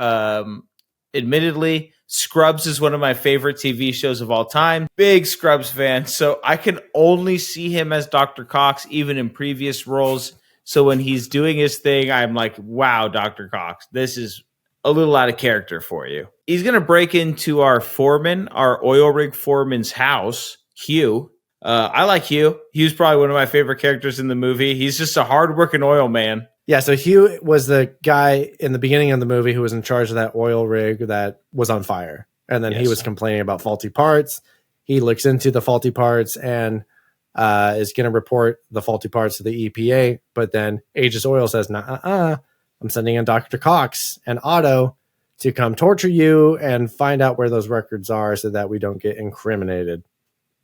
S2: admittedly, Scrubs is one of my favorite TV shows of all time. Big Scrubs fan, so I can only see him as Dr. Cox, even in previous roles. So when he's doing his thing, I'm like, wow, Dr. Cox, this is a little out of character for you. He's going to break into our foreman, our oil rig foreman's house, Hugh. I like Hugh. Hugh's probably one of my favorite characters in the movie. He's just a hardworking oil man.
S1: Yeah, so Hugh was the guy in the beginning of the movie who was in charge of that oil rig that was on fire. And then he was complaining about faulty parts. He looks into the faulty parts and is going to report the faulty parts to the EPA. But then Aegis Oil says, nah, I'm sending in Dr. Cox and Otto to come torture you and find out where those records are so that we don't get incriminated.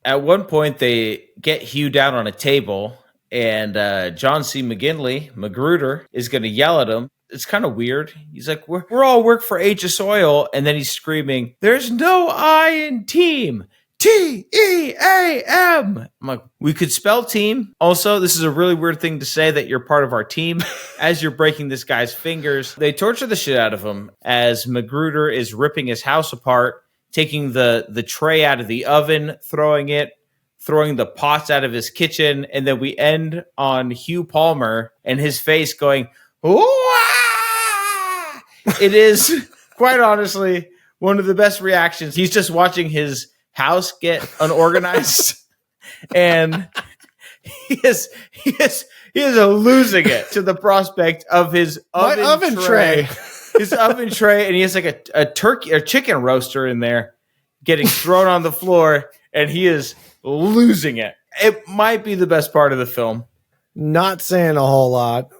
S2: At one point, they get Hugh down on a table, and John C. McGinley, Magruder, is going to yell at him. It's kind of weird. He's like, we're all work for Aegis Oil, and then he's screaming, there's no I in team. T-E-A-M. I'm like, we could spell team. Also, this is a really weird thing to say that you're part of our team as you're breaking this guy's fingers. They torture the shit out of him as Magruder is ripping his house apart, taking the tray out of the oven, throwing the pots out of his kitchen, and then we end on Hugh Palmer and his face going, "Ooh-ah!" It is, quite honestly, one of the best reactions. He's just watching his house get unorganized, and he is losing it to the prospect of his oven tray. His oven tray, and he has like a turkey or chicken roaster in there getting thrown on the floor, and he is losing it. It might be the best part of the film.
S1: Not saying a whole lot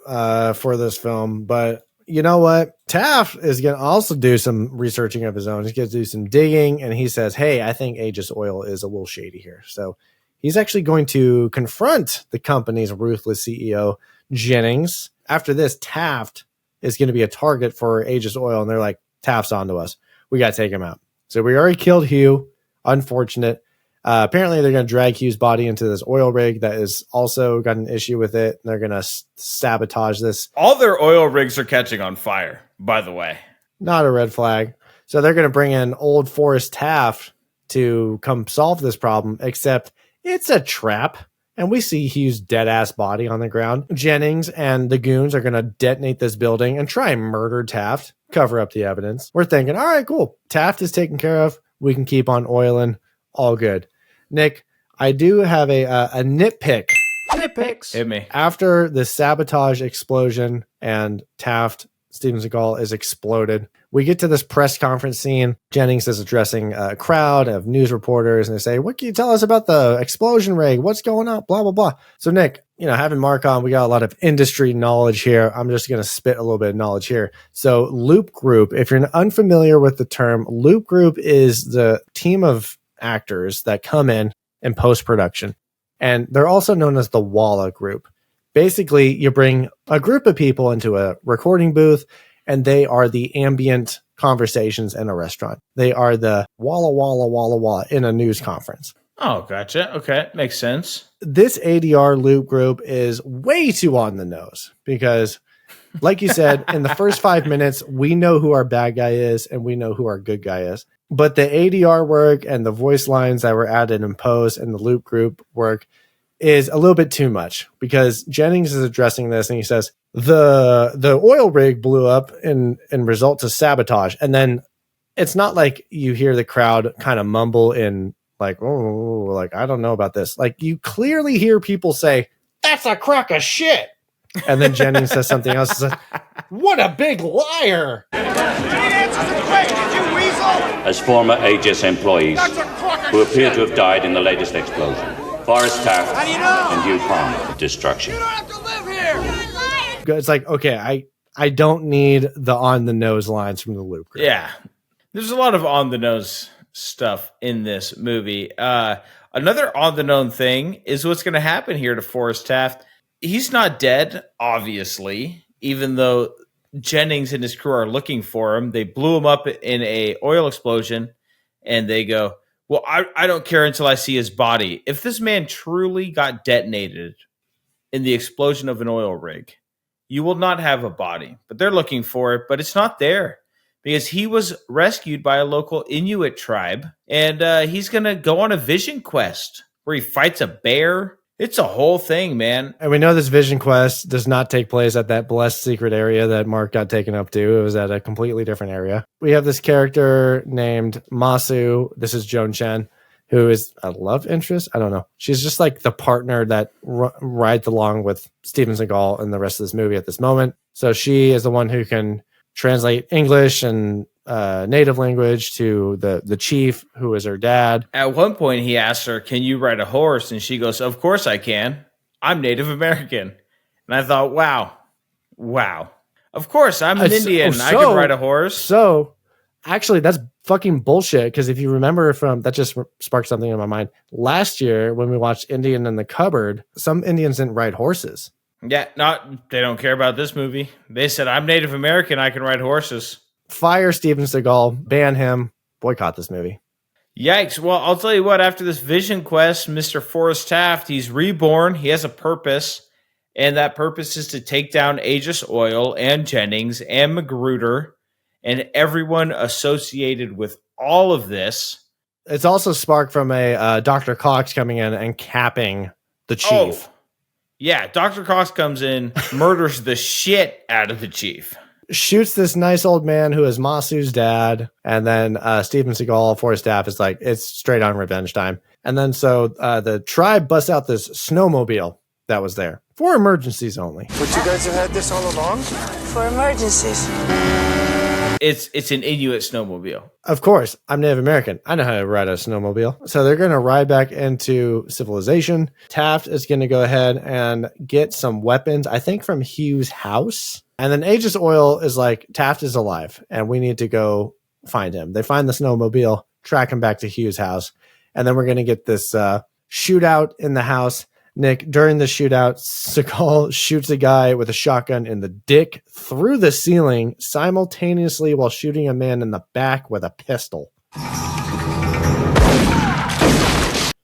S1: for this film, but you know what? Taft is going to also do some researching of his own. He's going to do some digging, and he says, hey, I think Aegis Oil is a little shady here. So he's actually going to confront the company's ruthless CEO, Jennings. After this, Taft is going to be a target for Aegis Oil, and they're like, Taft's onto us. We got to take him out. So we already killed Hugh. Unfortunate. Apparently, they're going to drag Hugh's body into this oil rig that is also got an issue with it. They're going to sabotage this.
S2: All their oil rigs are catching on fire, by the way.
S1: Not a red flag. So they're going to bring in old Forrest Taft to come solve this problem, except it's a trap. And we see Hugh's dead-ass body on the ground. Jennings and the goons are going to detonate this building and try and murder Taft, cover up the evidence. We're thinking, all right, cool. Taft is taken care of. We can keep on oiling. All good. Nick, I do have a nitpick.
S2: Nitpicks. Hit me.
S1: After the sabotage explosion and Taft, Steven Seagal, is exploded, we get to this press conference scene. Jennings is addressing a crowd of news reporters, and they say, what can you tell us about the explosion rig? What's going on? Blah, blah, blah. So, Nick, having Mark on, we got a lot of industry knowledge here. I'm just going to spit a little bit of knowledge here. So, Loop Group, if you're unfamiliar with the term, Loop Group is the team of actors that come in post-production. And they're also known as the Walla Group. Basically, you bring a group of people into a recording booth, and they are the ambient conversations in a restaurant. They are the walla, walla, walla, walla in a news conference.
S2: Oh, gotcha. Okay. Makes sense.
S1: This ADR Loop Group is way too on the nose because, like you said, in the first 5 minutes, we know who our bad guy is and we know who our good guy is. But the ADR work and the voice lines that were added in post and the Loop Group work is a little bit too much because Jennings is addressing this and he says, the oil rig blew up in result to sabotage. And then it's not like you hear the crowd kind of mumble in like, oh, like, I don't know about this. Like you clearly hear people say, that's a crock of shit. And then Jennings says something else. Says, what a big liar.
S11: as former Aegis employees who appear to have died in the latest explosion. Forrest Taft and Hugh Palmer of destruction.
S1: It's like, okay, I don't need the on the nose lines from the Loop Group.
S2: Yeah. There's a lot of on the nose stuff in this movie. Another on the known thing is what's going to happen here to Forrest Taft. He's not dead, obviously, even though Jennings and his crew are looking for him. They blew him up in a oil explosion, and they go, well, I don't care until I see his body. If this man truly got detonated in the explosion of an oil rig, you will not have a body. But they're looking for it, but it's not there because he was rescued by a local Inuit tribe, and he's going to go on a vision quest where he fights a bear. It's a whole thing, man.
S1: And we know this vision quest does not take place at that blessed secret area that Mark got taken up to. It was at a completely different area. We have this character named Masu. This is Joan Chen, who is a love interest. I don't know. She's just like the partner that rides along with Steven Seagal in the rest of this movie at this moment. So she is the one who can translate English and native language to the chief, who is her dad.
S2: At one point, he asks her, can you ride a horse? And she goes, of course I can. I'm Native American. And I thought, wow. Of course, I'm an Indian. I can ride a horse.
S1: So, actually, that's fucking bullshit. Because if you remember that just sparked something in my mind. Last year, when we watched Indian in the Cupboard, some Indians didn't ride horses.
S2: Yeah, they don't care about this movie. They said, I'm Native American. I can ride horses.
S1: Fire Steven Seagal, ban him, boycott this movie.
S2: Yikes. Well, I'll tell you what, after this vision quest, Mr. Forrest Taft, he's reborn. He has a purpose, and that purpose is to take down Aegis Oil and Jennings and Magruder and everyone associated with all of this.
S1: It's also sparked from a Dr. Cox coming in and capping the chief.
S2: Oh, yeah, Dr. Cox comes in, murders the shit out of the chief.
S1: Shoots this nice old man who is Masu's dad, and then Steven Seagal, Forrest Taft, is like, it's straight on revenge time. And then so the tribe busts out this snowmobile that was there for emergencies only.
S3: But you guys have had this all along?
S8: For emergencies.
S2: It's an Inuit snowmobile.
S1: Of course, I'm Native American. I know how to ride a snowmobile. So they're going to ride back into civilization. Taft is going to go ahead and get some weapons, I think from Hugh's house. And then Aegis Oil is like, Taft is alive, and we need to go find him. They find the snowmobile, track him back to Hugh's house. And then we're going to get this shootout in the house. Nick, during the shootout, Seagal shoots a guy with a shotgun in the dick through the ceiling simultaneously while shooting a man in the back with a pistol.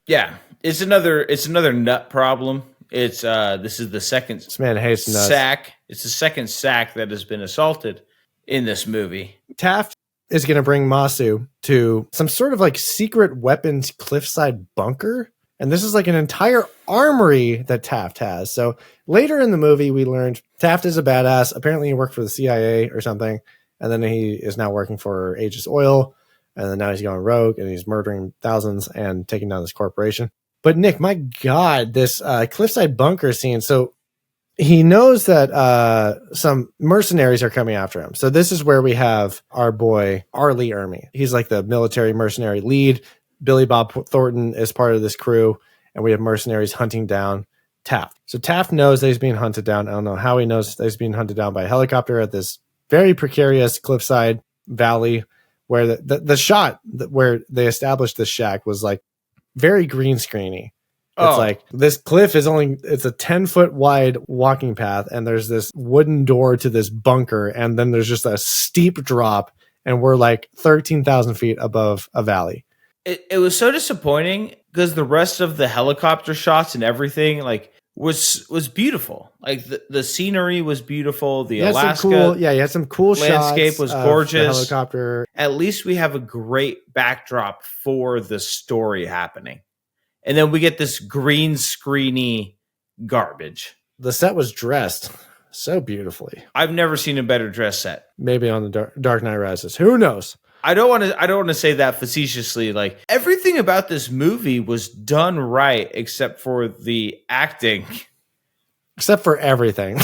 S2: Yeah, it's another nut problem. It's this is the second
S1: this man hates nuts.
S2: sack. It's the second sack that has been assaulted in this movie.
S1: Taft is going to bring Masu to some sort of like secret weapons cliffside bunker. And this is like an entire armory that Taft has. So later in the movie, we learned Taft is a badass. Apparently he worked for the CIA or something. And then he is now working for Aegis Oil. And then now he's going rogue and he's murdering thousands and taking down this corporation. But Nick, my God, this cliffside bunker scene. So he knows that some mercenaries are coming after him. So this is where we have our boy, Arlie Ermey. He's like the military mercenary lead. Billy Bob Thornton is part of this crew, and we have mercenaries hunting down Taft. So Taft knows that he's being hunted down. I don't know how he knows that he's being hunted down by a helicopter at this very precarious cliffside valley where the shot where they established this shack was like very green screeny. It's like this cliff is it's a 10-foot wide walking path, and there's this wooden door to this bunker, and then there's just a steep drop, and we're like 13,000 feet above a valley.
S2: It was so disappointing because the rest of the helicopter shots and everything like was beautiful. Like the scenery was beautiful. The Alaska,
S1: you had some cool
S2: landscape
S1: shots
S2: was gorgeous.
S1: Helicopter.
S2: At least we have a great backdrop for the story happening, and then we get this green screeny garbage.
S1: The set was dressed so beautifully.
S2: I've never seen a better dress set.
S1: Maybe on the Dark Knight Rises. Who knows?
S2: I don't want to say that facetiously. Like everything about this movie was done right, except for the acting.
S1: Except for everything.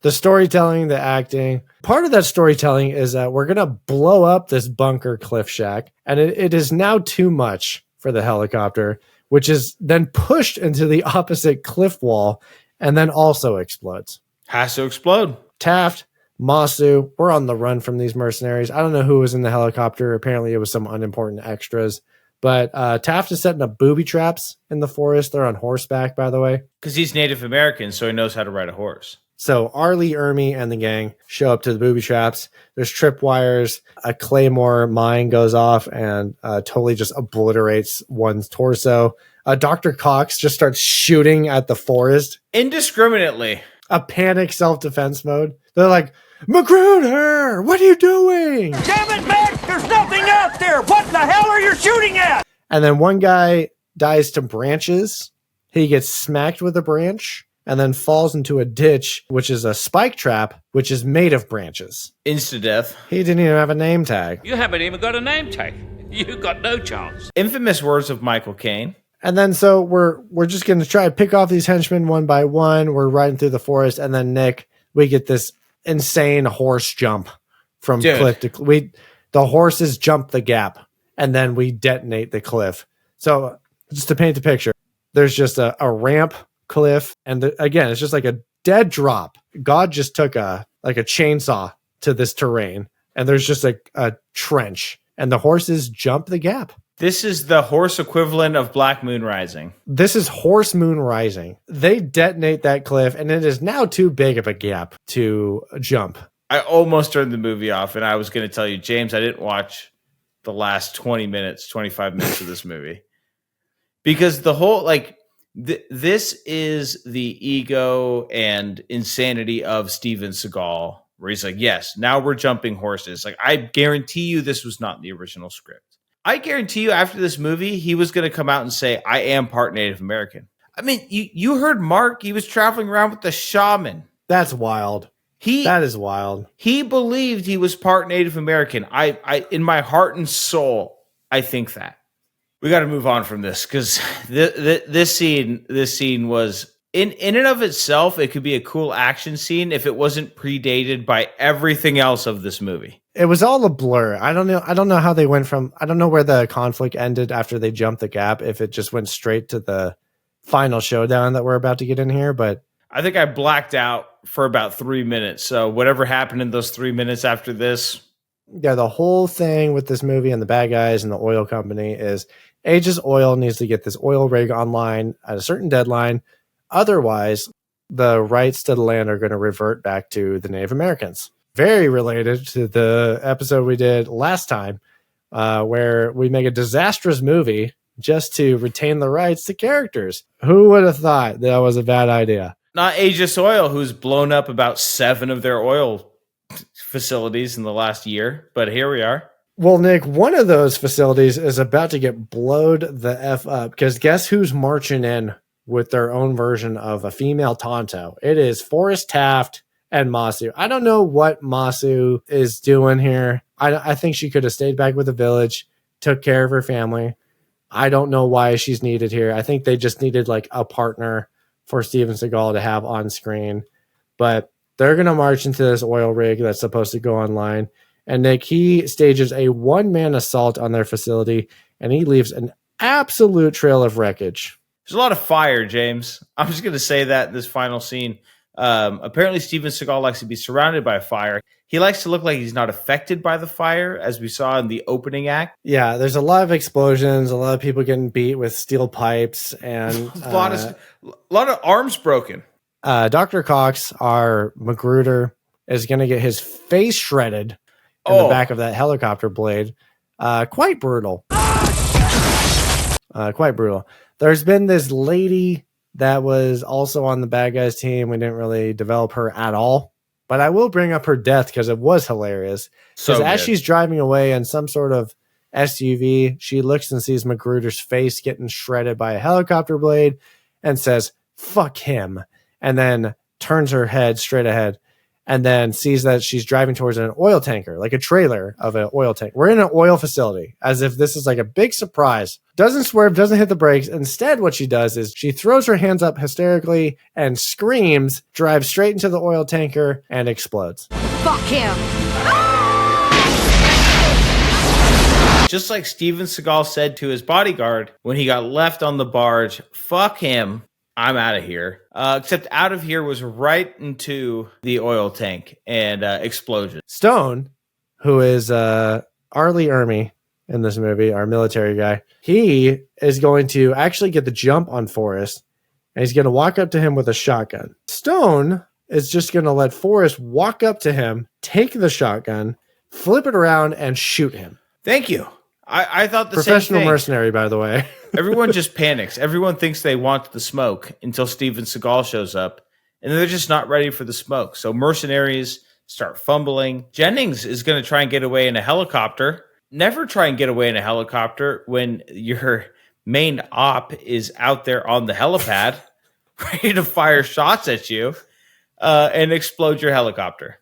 S1: The storytelling, the acting. Part of that storytelling is that we're going to blow up this bunker cliff shack, and it is now too much for the helicopter, which is then pushed into the opposite cliff wall and then also explodes.
S2: Has to explode.
S1: Taft, Masu, we're on the run from these mercenaries. I don't know who was in the helicopter. Apparently it was some unimportant extras. But Taft is setting up booby traps in the forest. They're on horseback, by the way.
S2: Because he's Native American, so he knows how to ride a horse.
S1: So Arlie, Ermey, and the gang show up to the booby traps. There's tripwires. A claymore mine goes off and totally just obliterates one's torso. Dr. Cox just starts shooting at the forest.
S2: Indiscriminately.
S1: A panic self-defense mode. They're like, Magruder, what are you doing?
S4: Damn it, Mac! There's nothing out there! What the hell are you shooting at?
S1: And then one guy dies to branches. He gets smacked with a branch and then falls into a ditch, which is a spike trap, which is made of branches.
S2: Insta-death.
S1: He didn't even have a name tag.
S11: You haven't even got a name tag. You got no chance.
S2: Infamous words of Michael Caine.
S1: And then so we're just going to try to pick off these henchmen one by one. We're riding through the forest. And then, Nick, we get this insane horse jump from cliff to cliff. The horses jump the gap, and then we detonate the cliff. So just to paint the picture, there's just a ramp, cliff, and again, it's just like a dead drop. God just took a chainsaw to this terrain, and there's just a trench, and the horses jump the gap.
S2: This is the horse equivalent of Black Moon Rising.
S1: This is Horse Moon Rising. They detonate that cliff, and it is now too big of a gap to jump.
S2: I almost turned the movie off, and I was going to tell you, James, I didn't watch the last 25 minutes of this movie. Because the whole, this is the ego and insanity of Steven Seagal, where he's like, yes, now we're jumping horses. Like, I guarantee you this was not the original script. I guarantee you after this movie, he was going to come out and say, I am part Native American. I mean, you heard Mark. He was traveling around with the shaman.
S1: That's wild. That is wild. He
S2: believed he was part Native American. I in my heart and soul, I think that. We got to move on from this because this scene was in and of itself. It could be a cool action scene if it wasn't predated by everything else of this movie.
S1: It was all a blur. I don't know how they went from. I don't know where the conflict ended after they jumped the gap. If it just went straight to the final showdown that we're about to get in here, but
S2: I think I blacked out for about 3 minutes. So whatever happened in those 3 minutes after this.
S1: Yeah, the whole thing with this movie and the bad guys and the oil company is Aegis Oil needs to get this oil rig online at a certain deadline. Otherwise, the rights to the land are going to revert back to the Native Americans. Very related to the episode we did last time, where we make a disastrous movie just to retain the rights to characters. Who would have thought that was a bad idea?
S2: Not Aegis Oil, who's blown up about 7 of their oil facilities in the last year, but here we are.
S1: Well, Nick, one of those facilities is about to get blowed the F up because guess who's marching in with their own version of a female Tonto? It is Forrest Taft and Masu. I don't know what Masu is doing here. I think she could have stayed back with the village, took care of her family. I don't know why she's needed here. I think they just needed like a partner for Steven Seagal to have on screen. But they're going to march into this oil rig that's supposed to go online. And Nick, he stages a one-man assault on their facility, and he leaves an absolute trail of wreckage.
S2: There's a lot of fire, James. I'm just going to say that in this final scene. Apparently, Steven Seagal likes to be surrounded by fire. He likes to look like he's not affected by the fire, as we saw in the opening act.
S1: Yeah, there's a lot of explosions, a lot of people getting beat with steel pipes, and
S2: a lot of arms broken.
S1: Dr. Cox, our Magruder, is going to get his face shredded in the back of that helicopter blade. Quite brutal. Quite brutal. There's been this lady that was also on the bad guys team. We didn't really develop her at all. But I will bring up her death because it was hilarious. Because as she's driving away in some sort of SUV, she looks and sees Magruder's face getting shredded by a helicopter blade and says, "Fuck him." And then turns her head straight ahead. and then sees that she's driving towards an oil tanker, like a trailer of an oil tank. We're in an oil facility, as if this is like a big surprise. Doesn't swerve, doesn't hit the brakes. Instead, what she does is she throws her hands up hysterically and screams, drives straight into the oil tanker, and explodes.
S12: Fuck him!
S2: Just like Steven Seagal said to his bodyguard when he got left on the barge, fuck him, I'm out of here. Except out of here was right into the oil tank and explosion.
S1: Stone, who is Arlie Ermey in this movie, our military guy, he is going to actually get the jump on Forrest, and he's going to walk up to him with a shotgun. Stone is just going to let Forrest walk up to him, take the shotgun, flip it around, and shoot him.
S2: Thank you. I thought the
S1: Professional
S2: same thing.
S1: mercenary, by the way.
S2: Everyone just panics. Everyone thinks they want the smoke until Steven Seagal shows up, and they're just not ready for the smoke. So mercenaries start fumbling. Jennings is going to try and get away in a helicopter. Never try and get away in a helicopter when your main op is out there on the helipad, ready to fire shots at you and explode your helicopter.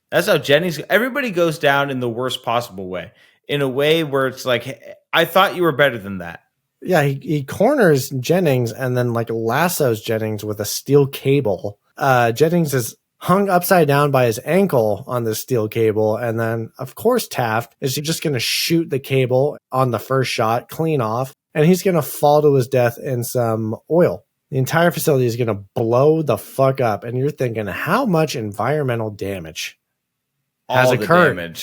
S2: That's how Jennings... Everybody goes down in the worst possible way. In a way where it's like, I thought you were better than that.
S1: Yeah, he corners Jennings and then like lassos Jennings with a steel cable. Jennings is hung upside down by his ankle on the steel cable. And then, of course, Taft is just going to shoot the cable on the first shot, clean off, and he's going to fall to his death in some oil. The entire facility is going to blow the fuck up. And you're thinking, how much environmental damage has occurred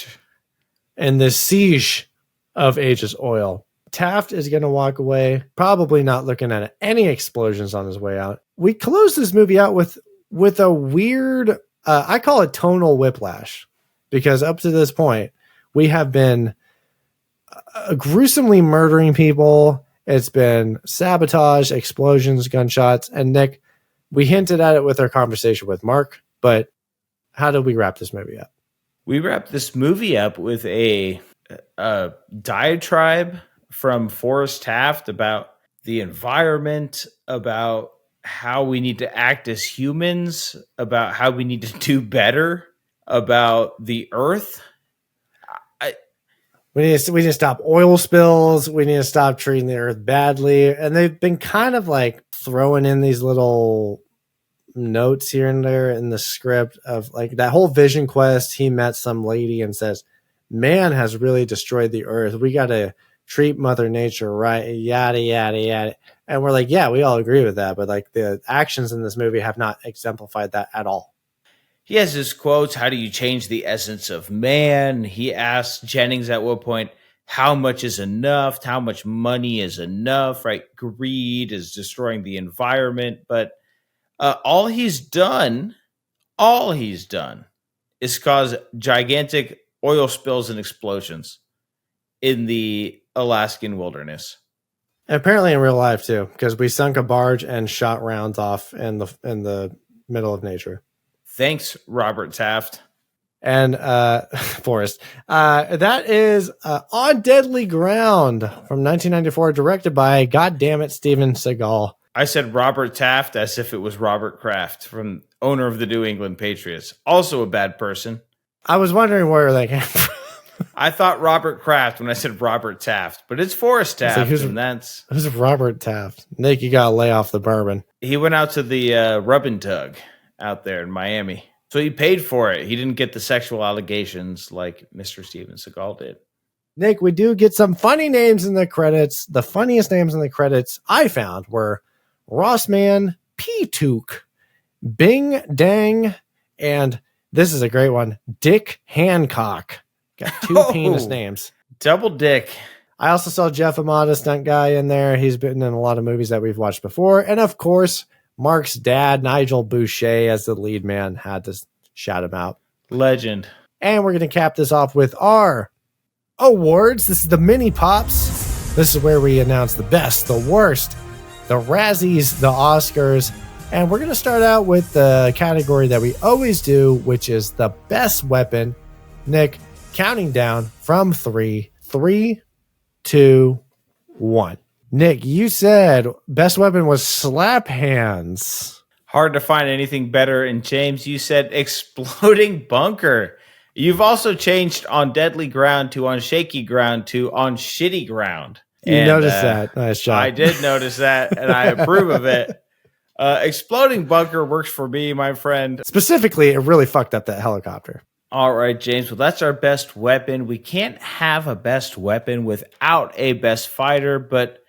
S1: in this siege of Aegis Oil? Taft is going to walk away, probably not looking at any explosions on his way out. We close this movie out with a weird, I call it tonal whiplash, because up to this point, we have been gruesomely murdering people. It's been sabotage, explosions, gunshots. And Nick, we hinted at it with our conversation with Mark, but how did we wrap this movie up?
S2: We wrapped this movie up with a diatribe from Forrest Taft about the environment, about how we need to act as humans, about how we need to do better, about the earth.
S1: We need to stop oil spills. We need to stop treating the earth badly. And they've been kind of like throwing in these little notes here and there in the script of like that whole vision quest. He met some lady and says, man has really destroyed the earth. We got to treat Mother Nature right, yada, yada, yada. And we're like, yeah, we all agree with that. But like the actions in this movie have not exemplified that at all.
S2: He has his quotes, how do you change the essence of man? He asks Jennings at one point, how much is enough? How much money is enough, right? Greed is destroying the environment. But all he's done is cause gigantic oil spills and explosions in the Alaskan wilderness.
S1: And apparently in real life too, because we sunk a barge and shot rounds off in the middle of nature.
S2: Thanks, Robert Taft.
S1: And Forrest. That is On Deadly Ground from 1994, directed by, goddammit, Steven Seagal.
S2: I said Robert Taft as if it was Robert Kraft, from owner of the New England Patriots. Also a bad person.
S1: I was wondering where they came from.
S2: I thought Robert Kraft when I said Robert Taft, but it's Forrest Taft.
S1: Like, who's Robert Taft? Nick, you got to lay off the bourbon.
S2: He went out to the rub and tug out there in Miami. So he paid for it. He didn't get the sexual allegations like Mr. Steven Seagal did.
S1: Nick, we do get some funny names in the credits. The funniest names in the credits I found were Rossman, P-Took, Bing Dang, and this is a great one, Dick Hancock. Got two penis names.
S2: Double dick.
S1: I also saw Jeff Amata, stunt guy, in there. He's been in a lot of movies that we've watched before. And of course, Mark's dad, Nigel Boucher, as the lead man, had to shout him out.
S2: Legend.
S1: And we're going to cap this off with our awards. This is the mini pops. This is where we announce the best, the worst, the Razzies, the Oscars. And we're going to start out with the category that we always do, which is the best weapon. Nick, counting down from 3, 3, 2, 1. Nick, you said best weapon was slap hands.
S2: Hard to find anything better. And James, you said exploding bunker. You've also changed on deadly ground to on shaky ground to on shitty ground.
S1: You noticed that. Nice job.
S2: I did notice that, and I approve of it. Exploding bunker works for me, my friend.
S1: Specifically, it really fucked up that helicopter.
S2: All right, James. Well, that's our best weapon. We can't have a best weapon without a best fighter. But,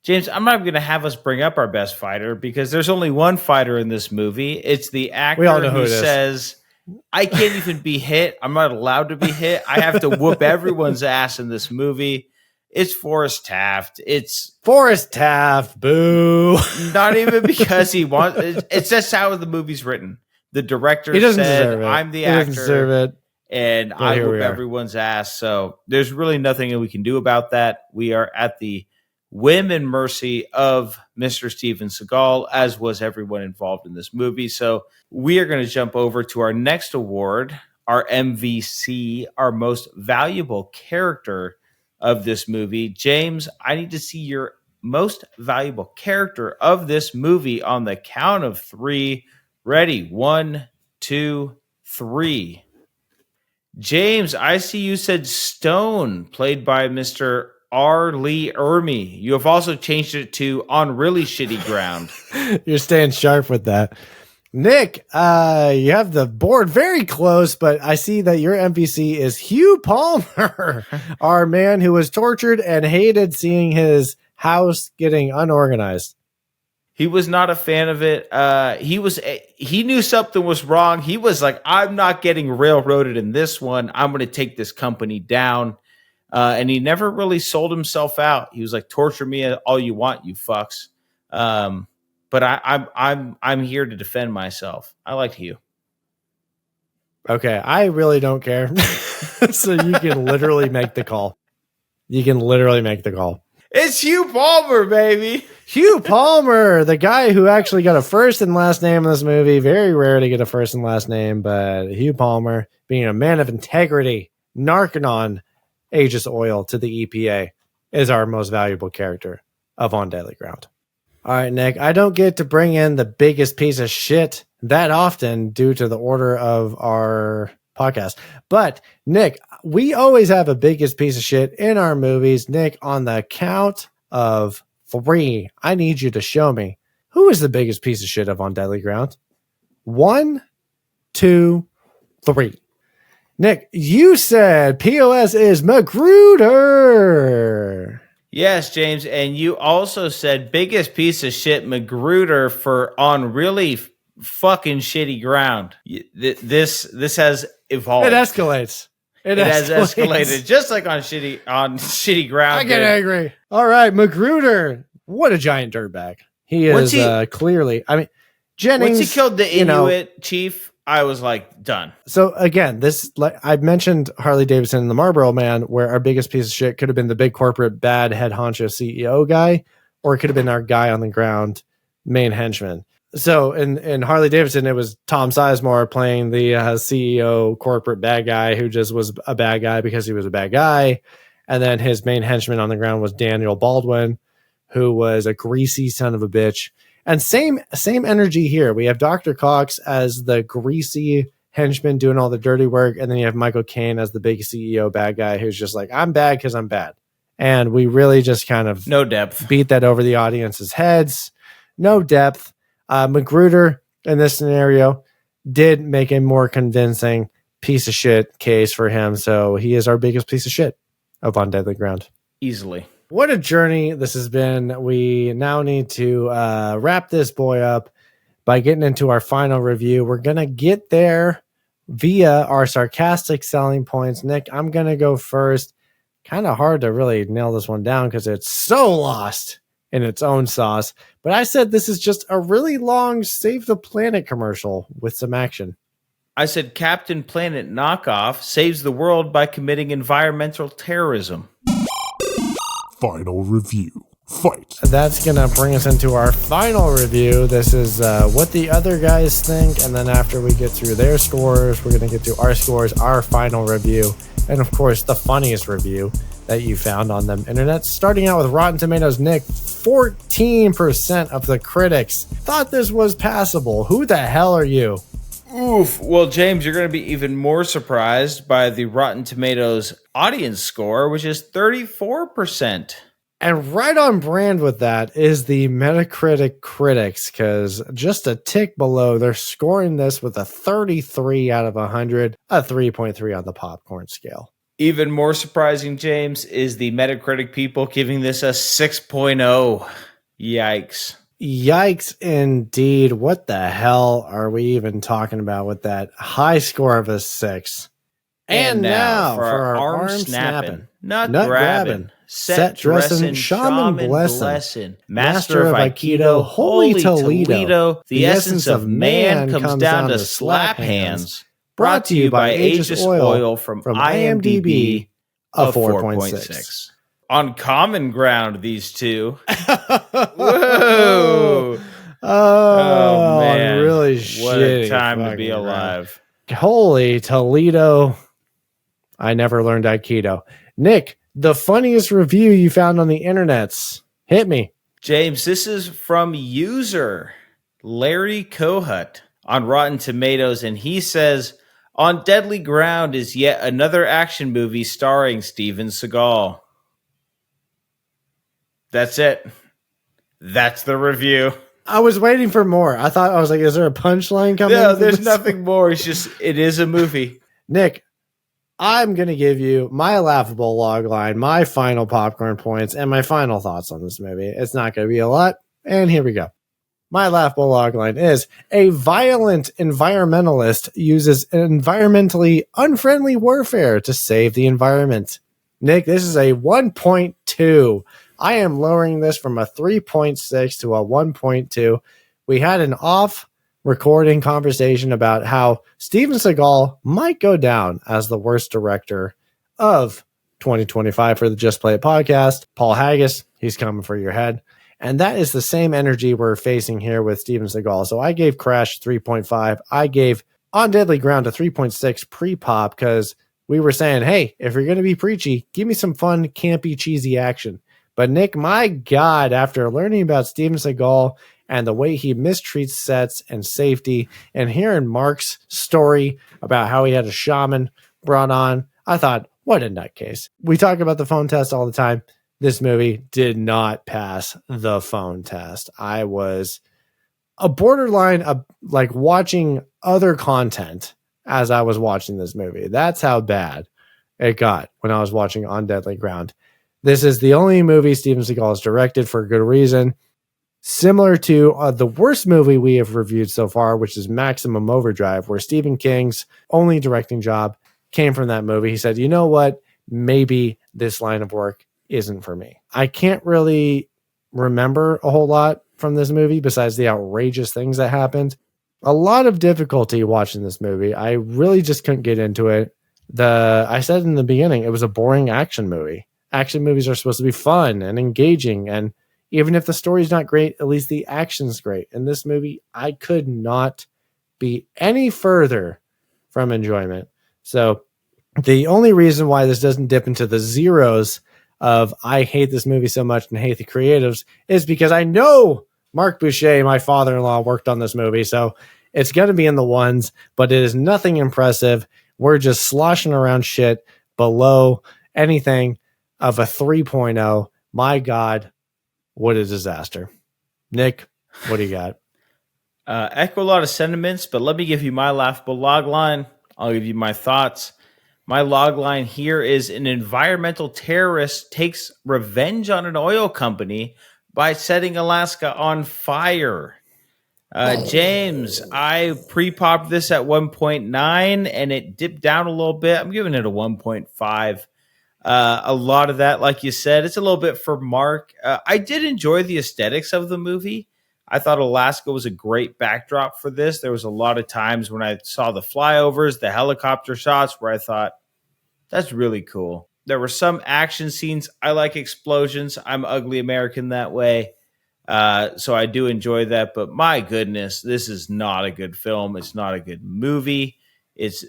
S2: James, I'm not going to have us bring up our best fighter because there's only one fighter in this movie. It's the actor who says, I can't even be hit. I'm not allowed to be hit. I have to whoop everyone's ass in this movie. It's Forrest Taft. It's
S1: Forrest Taft. Boo.
S2: Not even because he wants. It's just how the movie's written. The director said, "I'm the actor, and I whoop everyone's ass." So there's really nothing we can do about that. We are at the whim and mercy of Mr. Steven Seagal, as was everyone involved in this movie. So we are going to jump over to our next award, our MVC, our most valuable character of this movie. James, I need to see your most valuable character of this movie on the count of 3. Ready? 1, 2, 3. James, I see you said Stone, played by Mr. R. Lee Ermey. You have also changed it to on really shitty ground.
S1: You're staying sharp with that. Nick, you have the board very close, but I see that your MVC is Hugh Palmer, our man who was tortured and hated seeing his house getting unorganized.
S2: He was not a fan of it. He knew something was wrong. He was like, I'm not getting railroaded in this one. I'm going to take this company down. And he never really sold himself out. He was like, torture me all you want, you fucks. But I'm here to defend myself. I like Hugh.
S1: Okay, I really don't care. So you can literally make the call.
S2: It's Hugh Palmer, baby.
S1: Hugh Palmer, the guy who actually got a first and last name in this movie. Very rare to get a first and last name, but Hugh Palmer, being a man of integrity, narking on Aegis Oil to the EPA, is our most valuable character of On Deadly Ground. All right, Nick, I don't get to bring in the biggest piece of shit that often due to the order of our podcast. But, Nick, we always have a biggest piece of shit in our movies. Nick, on the count of 3, I need you to show me who is the biggest piece of shit of On Deadly Ground. 1, 2, 3. Nick, you said POS is Magruder.
S2: Yes, James, and you also said biggest piece of shit Magruder for on really fucking shitty ground. This has evolved.
S1: It escalates. It
S2: has escalated just like on shitty ground.
S1: I get angry. All right, Magruder. What a giant dirtbag. He is clearly. I mean, Jennings.
S2: Once he killed the Inuit chief, I was like, done.
S1: So again, this, like I mentioned, Harley Davidson and the Marlboro Man, where our biggest piece of shit could have been the big corporate bad head honcho CEO guy, or it could have been our guy on the ground main henchman. So in Harley Davidson, it was Tom Sizemore playing the CEO corporate bad guy who just was a bad guy because he was a bad guy. And then his main henchman on the ground was Daniel Baldwin, who was a greasy son of a bitch. And same energy here. We have Dr. Cox as the greasy henchman doing all the dirty work. And then you have Michael Caine as the big CEO bad guy who's just like, I'm bad because I'm bad. And we really just kind of
S2: no depth
S1: beat that over the audience's heads. No depth. Magruder in this scenario did make a more convincing piece of shit case for him. So he is our biggest piece of shit of On Deadly Ground.
S2: Easily.
S1: What a journey this has been. We now need to wrap this boy up by getting into our final review. We're going to get there via our sarcastic selling points. Nick, I'm going to go first. Kind of hard to really nail this one down because it's so lost in its own sauce. But I said this is just a really long Save the Planet commercial with some action.
S2: I said Captain Planet knockoff saves the world by committing environmental terrorism.
S6: Final review. Fight.
S1: That's going to bring us into our final review. This is what the other guys think. And then after we get through their scores, we're going to get to our scores, our final review. And of course, the funniest review, that you found on the internet. Starting out with Rotten Tomatoes, Nick, 14% of the critics thought this was passable. Who the hell are you?
S2: Oof. Well, James, you're going to be even more surprised by the Rotten Tomatoes audience score, which is 34%.
S1: And right on brand with that is the Metacritic critics, because just a tick below, they're scoring this with a 33 out of 100, a 3.3 on the popcorn scale.
S2: Even more surprising, James, is the Metacritic people giving this a 6.0. Yikes.
S1: Yikes indeed. What the hell are we even talking about with that high score of a 6? And now for our arm snapping, nut grabbing, set dressing, shaman blessing, master of Aikido, holy Toledo, the essence of man comes down to slap hands. Brought to you by Aegis Oil from IMDb, a 4.6.
S2: On common ground, these two. Whoa.
S1: Oh, man. Really
S2: what a time to be alive.
S1: Holy Toledo. I never learned Aikido. Nick, the funniest review you found on the internets. Hit me.
S2: James, this is from user Larry Kohut on Rotten Tomatoes, and he says, On Deadly Ground is yet another action movie starring Steven Seagal. That's it. That's the review.
S1: I was waiting for more. I was like, is there a punchline coming?
S2: No, there's nothing more. It's just, it is a movie.
S1: Nick, I'm going to give you my laughable log line, my final popcorn points, and my final thoughts on this movie. It's not going to be a lot. And here we go. My laughable log line is a violent environmentalist uses environmentally unfriendly warfare to save the environment. Nick, this is a 1.2. I am lowering this from a 3.6 to a 1.2. We had an off recording conversation about how Steven Seagal might go down as the worst director of 2025 for the Just Play It podcast. Paul Haggis, he's coming for your head. And that is the same energy we're facing here with Steven Seagal. So I gave Crash 3.5. I gave On Deadly Ground a 3.6 pre-pop because we were saying, hey, if you're going to be preachy, give me some fun, campy, cheesy action. But Nick, my God, after learning about Steven Seagal and the way he mistreats sets and safety and hearing Mark's story about how he had a shaman brought on, I thought, what a nutcase. We talk about the phone test all the time. This movie did not pass the phone test. I was a borderline of like watching other content as I was watching this movie. That's how bad it got when I was watching On Deadly Ground. This is the only movie Steven Seagal has directed for a good reason. Similar to the worst movie we have reviewed so far, which is Maximum Overdrive, where Stephen King's only directing job came from that movie. He said, you know what? Maybe this line of work isn't for me. I can't really remember a whole lot from this movie besides the outrageous things that happened. A lot of difficulty watching this movie. I really just couldn't get into it. I said in the beginning, it was a boring action movie. Action movies are supposed to be fun and engaging, and even if the story's not great, at least the action's great. In this movie, I could not be any further from enjoyment. So the only reason why this doesn't dip into the zeros of I hate this movie so much and hate the creatives is because I know Mark Boucher, my father-in-law, worked on this movie. So it's going to be in the ones, but it is nothing impressive. We're just sloshing around shit below anything of a 3.0. My God, what a disaster. Nick, what do you got?
S2: Echo a lot of sentiments, but let me give you my laughable log line. I'll give you my thoughts. My log line here is an environmental terrorist takes revenge on an oil company by setting Alaska on fire. James, I pre-popped this at 1.9 and it dipped down a little bit. I'm giving it a 1.5. A lot of that, like you said, it's a little bit for Mark. I did enjoy the aesthetics of the movie. I thought Alaska was a great backdrop for this. There was a lot of times when I saw the flyovers, the helicopter shots, where I thought, that's really cool. There were some action scenes. I like explosions. I'm ugly American that way. So I do enjoy that. But my goodness, this is not a good film. It's not a good movie.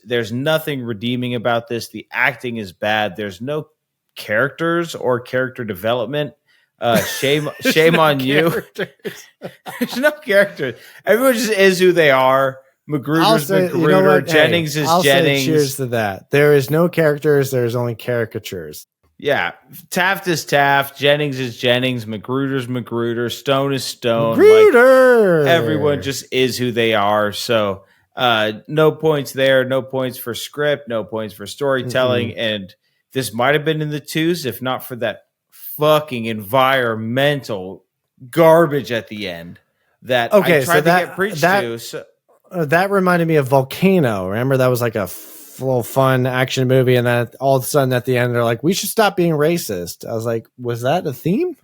S2: There's nothing redeeming about this. The acting is bad. There's no characters or character development. Shame on you. There's no characters. Everyone just is who they are. Magruder's Magruder.
S1: You know what?
S2: Jennings is
S1: I'll
S2: Jennings.
S1: Say cheers to that. There is no characters. There's only caricatures.
S2: Yeah. Taft is Taft. Jennings is Jennings. Magruder's Magruder. Stone is Stone.
S1: Magruder.
S2: Like, everyone just is who they are. So no points there. No points for script. No points for storytelling. Mm-hmm. And this might have been in the twos if not for that fucking environmental garbage at the end that I tried to get preached to. So.
S1: That reminded me of Volcano. Remember, that was like a little fun action movie, and then all of a sudden at the end, they're like, we should stop being racist. I was like, was that a theme?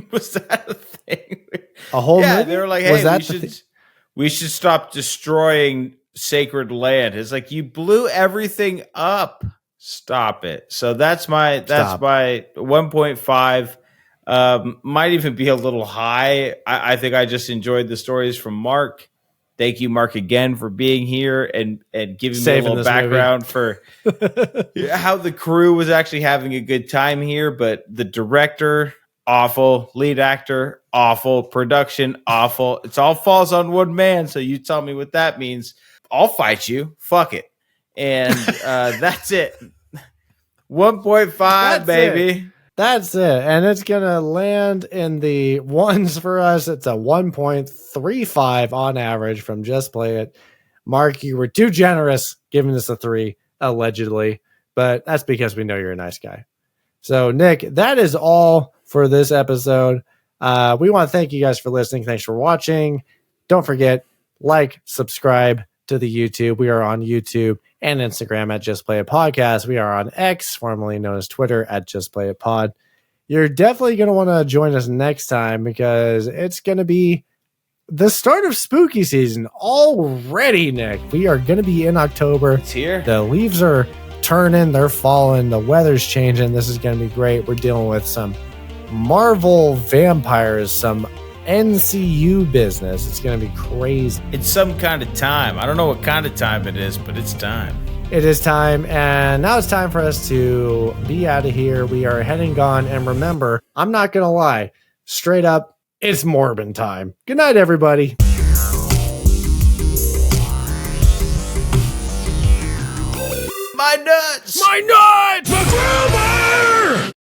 S2: Was that a thing?
S1: A whole movie?
S2: They were like, hey, we should stop destroying sacred land. It's like, you blew everything up. Stop it. So that's my 1.5. Might even be a little high. I think I just enjoyed the stories from Mark. Thank you, Mark, again for being here and giving me a little background for how the crew was actually having a good time here. But the director, awful. Lead actor, awful. Production, awful. It all falls on one man. So you tell me what that means. I'll fight you. Fuck it. And that's it. 1.5, baby.
S1: That's it. And it's going to land in the ones for us. It's a 1.35 on average from Just Play It. Mark, you were too generous giving us a 3, allegedly. But that's because we know you're a nice guy. So, Nick, that is all for this episode. We want to thank you guys for listening. Thanks for watching. Don't forget, like, subscribe to the YouTube. We are on YouTube and Instagram at Just Play It Podcast. We are on X, formerly known as Twitter, at Just Play It Pod. You're definitely going to want to join us next time because it's going to be the start of spooky season already, Nick. We are going to be in October.
S2: It's here.
S1: The leaves are turning. They're falling. The weather's changing. This is going to be great. We're dealing with some Marvel vampires, some NCU business. It's going to be crazy.
S2: It's some kind of time. I don't know what kind of time it is, but it's time.
S1: It is time, and now it's time for us to be out of here. We are heading gone, and remember, I'm not going to lie. Straight up, it's Morbin time. Good night, everybody.
S2: My nuts!
S1: My nuts!